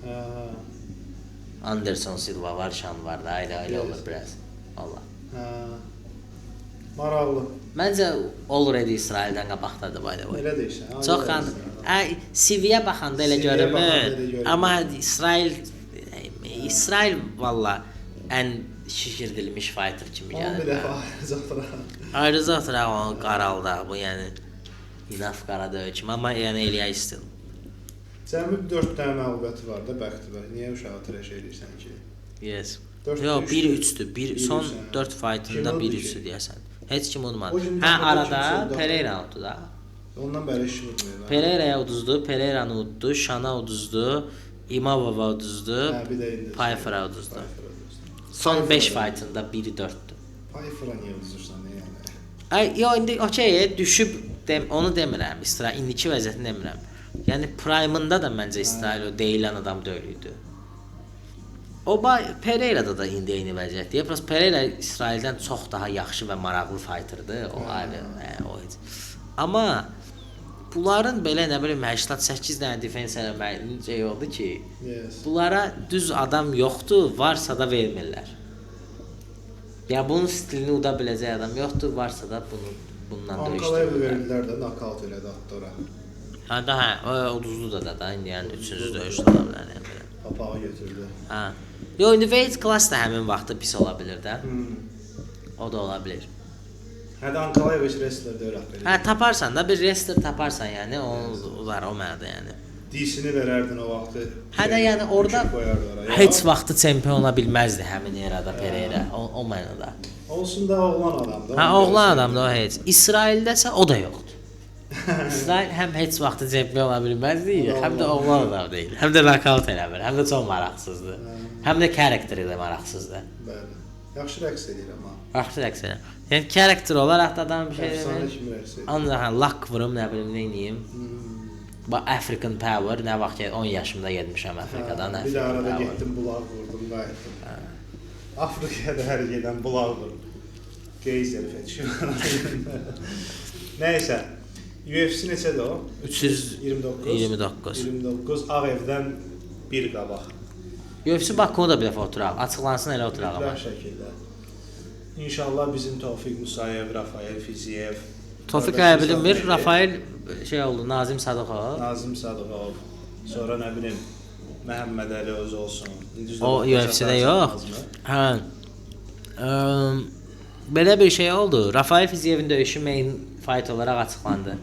B: Aha.
A: Anderson Silva var, Şan var da, ayrı
B: Yes.
A: olur biraz. Vallahi.
B: Aha. Maraqlı.
A: Məncə already İsraildən qabaqdadır by the way.
B: Elə deyirsən.
A: Çox CV-yə baxanda elə görünmür. Amma İsrail valla ən şişirdilmiş fighter kimi gəlir.
B: Bir dəfə ayrıca
A: Ayrıca oturaq o qaralda bu yəni inaf qara döyü kimi amma yəni eləyə istil.
B: Cəmi 4 dənə məğlubiyyəti var da bəxti. Niyə uşağı treş edirsən ki?
A: Yes.
B: Dörd
A: Yox,
B: üç-
A: 1-3-dür.
B: bir
A: Son
B: üç, hə.
A: 4 fightında
B: Kim oldu
A: 1-3
B: ki?
A: deyəsən. Heç kim udmadı.
B: O gün
A: Hə,
B: daha
A: arada
B: kimsə udmadı.
A: Pereira uddu da.
B: Ondan bəri iş vurmuyor.
A: Pereira'ya uduzdu, Pereira'nı uddu, Şana uduzdu, İmavova uduzdu,
B: Hə, bir də indi.
A: Pfeiffer'a uduzdu.
B: Pfeiffer'a uduzdu.
A: Son 5 fightında 1-4'dü.
B: Pfeiffer'a niyə uduzursan yəni?
A: Ay, yo indi okey, düşüb onu demirəm. İsrail indiki vəziyyətini demirəm. Yəni prime'ında da məncə İsrail o deyilən adam deyil idi. O Pereira'da da indi eyni vəziyyətdir. Plus Pereira İsraildən çox daha yaxşı və maraqlı fighterdır. O ayrı, o heç. Amma bunların belə nə bilim 88 dənə defense eləməyin şey oldu ki,
B: Yes.
A: bunlara düz adam yoxdur, varsa da vermirlər. Ya bunun stilini uda biləcək adam yoxdur, varsa da bundan
B: Ankala'ya
A: döyüşdürürlər.
B: verdilər də knockout elədi Attora.
A: Hə də hə, o uduzdu da indi yəni 3-cü döyüşdə ola bilər yəni.
B: Papağı götürdü.
A: Hə. Yo indi weight class da həmin vaxtda pis ola bilər də. O da ola bilər.
B: Hə də Ankala'ya heç wrestler də öyrət
A: Hə taparsan da bir wrestler taparsan yəni o var o mənada yəni.
B: DC-ni verərdin o vaxtı.
A: Hə də yəni orada
B: koyardılar.
A: heç vaxtı çempion ola bilməzdi həmin erada Pereira o mənada.
B: Olsun da oğlan adamdır.
A: Hə oğlan adamdır o heç. İsraildəsə o da yoxdur. İsrail həm heç vaxtı çempion ola bilməzdi, həm də oğlan adam deyil. Həm də knockout eləmir, həm də çox maraqsızdır. Həm də karakteri də maraqsızdır.
B: Bəli. Yaxşı rəqs edir amma.
A: Yaxşı rəqs edir. Yəni karakter olaraq da adam bir şey
B: Əfsanə
A: demir.
B: kimi rəqs edir.
A: Ancaq hə lak vurum, nə bilim nə edeyim. Bax African Power nə vaxt 10 yaşımda getmişəm Afrikadan.
B: Bir də arada getdim bulaq vurdum, qayıtdım. Afrikaya da hər gedən bulaq vurdum. Geyser fetişi. Nəysə. UFC neçədir o?
A: 329.
B: 29 Ağ Evdən bir qabaq.
A: UFC Bakını da bir dəfə oturaq. Açıqlansın elə oturaq amma.
B: Mütləq şəkildə. İnşallah bizim Tofiq Musayev, Rafael Fiziyev.
A: Tofiq bilinmir, Rafael şey oldu, Nazim Sadıqov.
B: Nazim Sadıqov. Sonra nə bilim Məhəmməd Əli öz olsun.
A: O UFC-də yox. Hə. Belə bir şey oldu. Rafael Fiziyevin döyüşü main fight olaraq açıqlandı.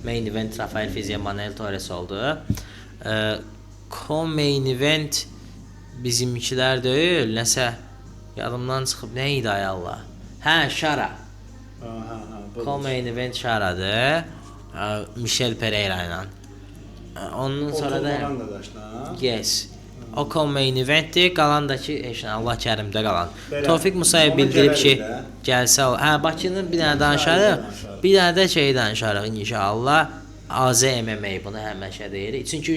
A: Main event Rafael Fiziyev Manuel Torres oldu. Co-main event bizimkilər deyil, nəsə yadımdan çıxıb nə idi ay Allah. Hə, Şara. Co-main event Şaradır. Michel Pereira ilə. Ondan sonra da yes. O co-main eventdir, qalandakı heç nə Allah kərimdə qalan. Tofiq Musayev bildirib ki, gəlsə o. Hə, Bakının bir dənə danışarıq. Bir dənə də şey danışarıq inşallah. AZ MMA bunu həmişə deyirik. Çünki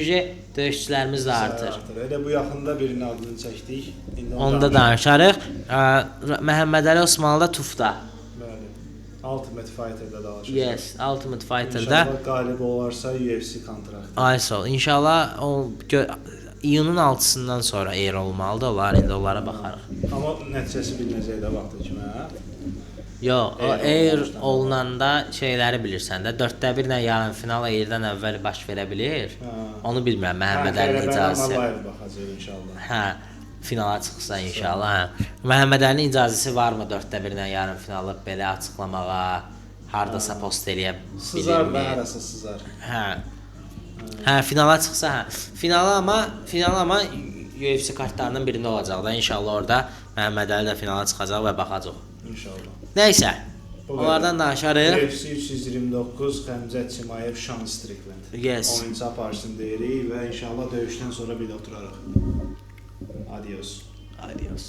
A: döyüşçülərimiz də artır.
B: Elə bu yaxında birinin adını çəkdik.
A: Onda danışarıq. Məhəmməd Əli Osmanlı da Tufda.
B: Bəli. Ultimate Fighter-da danışacağıq.
A: Yes, Ultimate Fighter-da.
B: İnşallah qalib olarsa UFC kontrakt.
A: Ay sağ ol. İnşallah o iyunun 6-sından sonra eğer olmalıdır. Onlar indi onlara baxarıq.
B: Amma nəticəsi bilinəcək də vaxtı kimi, hə?
A: Yox, o eğer olunanda şeyləri bilirsən də 4-1 ilə yarım final eğerdən əvvəl baş verə bilər. Onu bilmirəm Məhəmməd Əlinin icazəsi.
B: Live baxacağıq inşallah.
A: Hə, finala çıxsa inşallah. Hə. Məhəmməd Əlinin icazəsi varmı 4-1 ilə yarım finalı belə açıqlamağa, hardasa post eləyə bilirmi?
B: Sızar da arası sızar.
A: Hə. Hə, finala çıxsa, hə. Final amma UFC kartlarının birində olacaq da inşallah orada Məhəmməd Əli də finala çıxacaq və baxacaq.
B: İnşallah.
A: Nəysə, onlardan danışarıq.
B: UFC 329 Xəmzət Çimayev, Sean Strickland.
A: Yes.
B: Oyuncu aparsın deyirik və inşallah döyüşdən sonra bir də oturarıq. Adios.
A: Adios.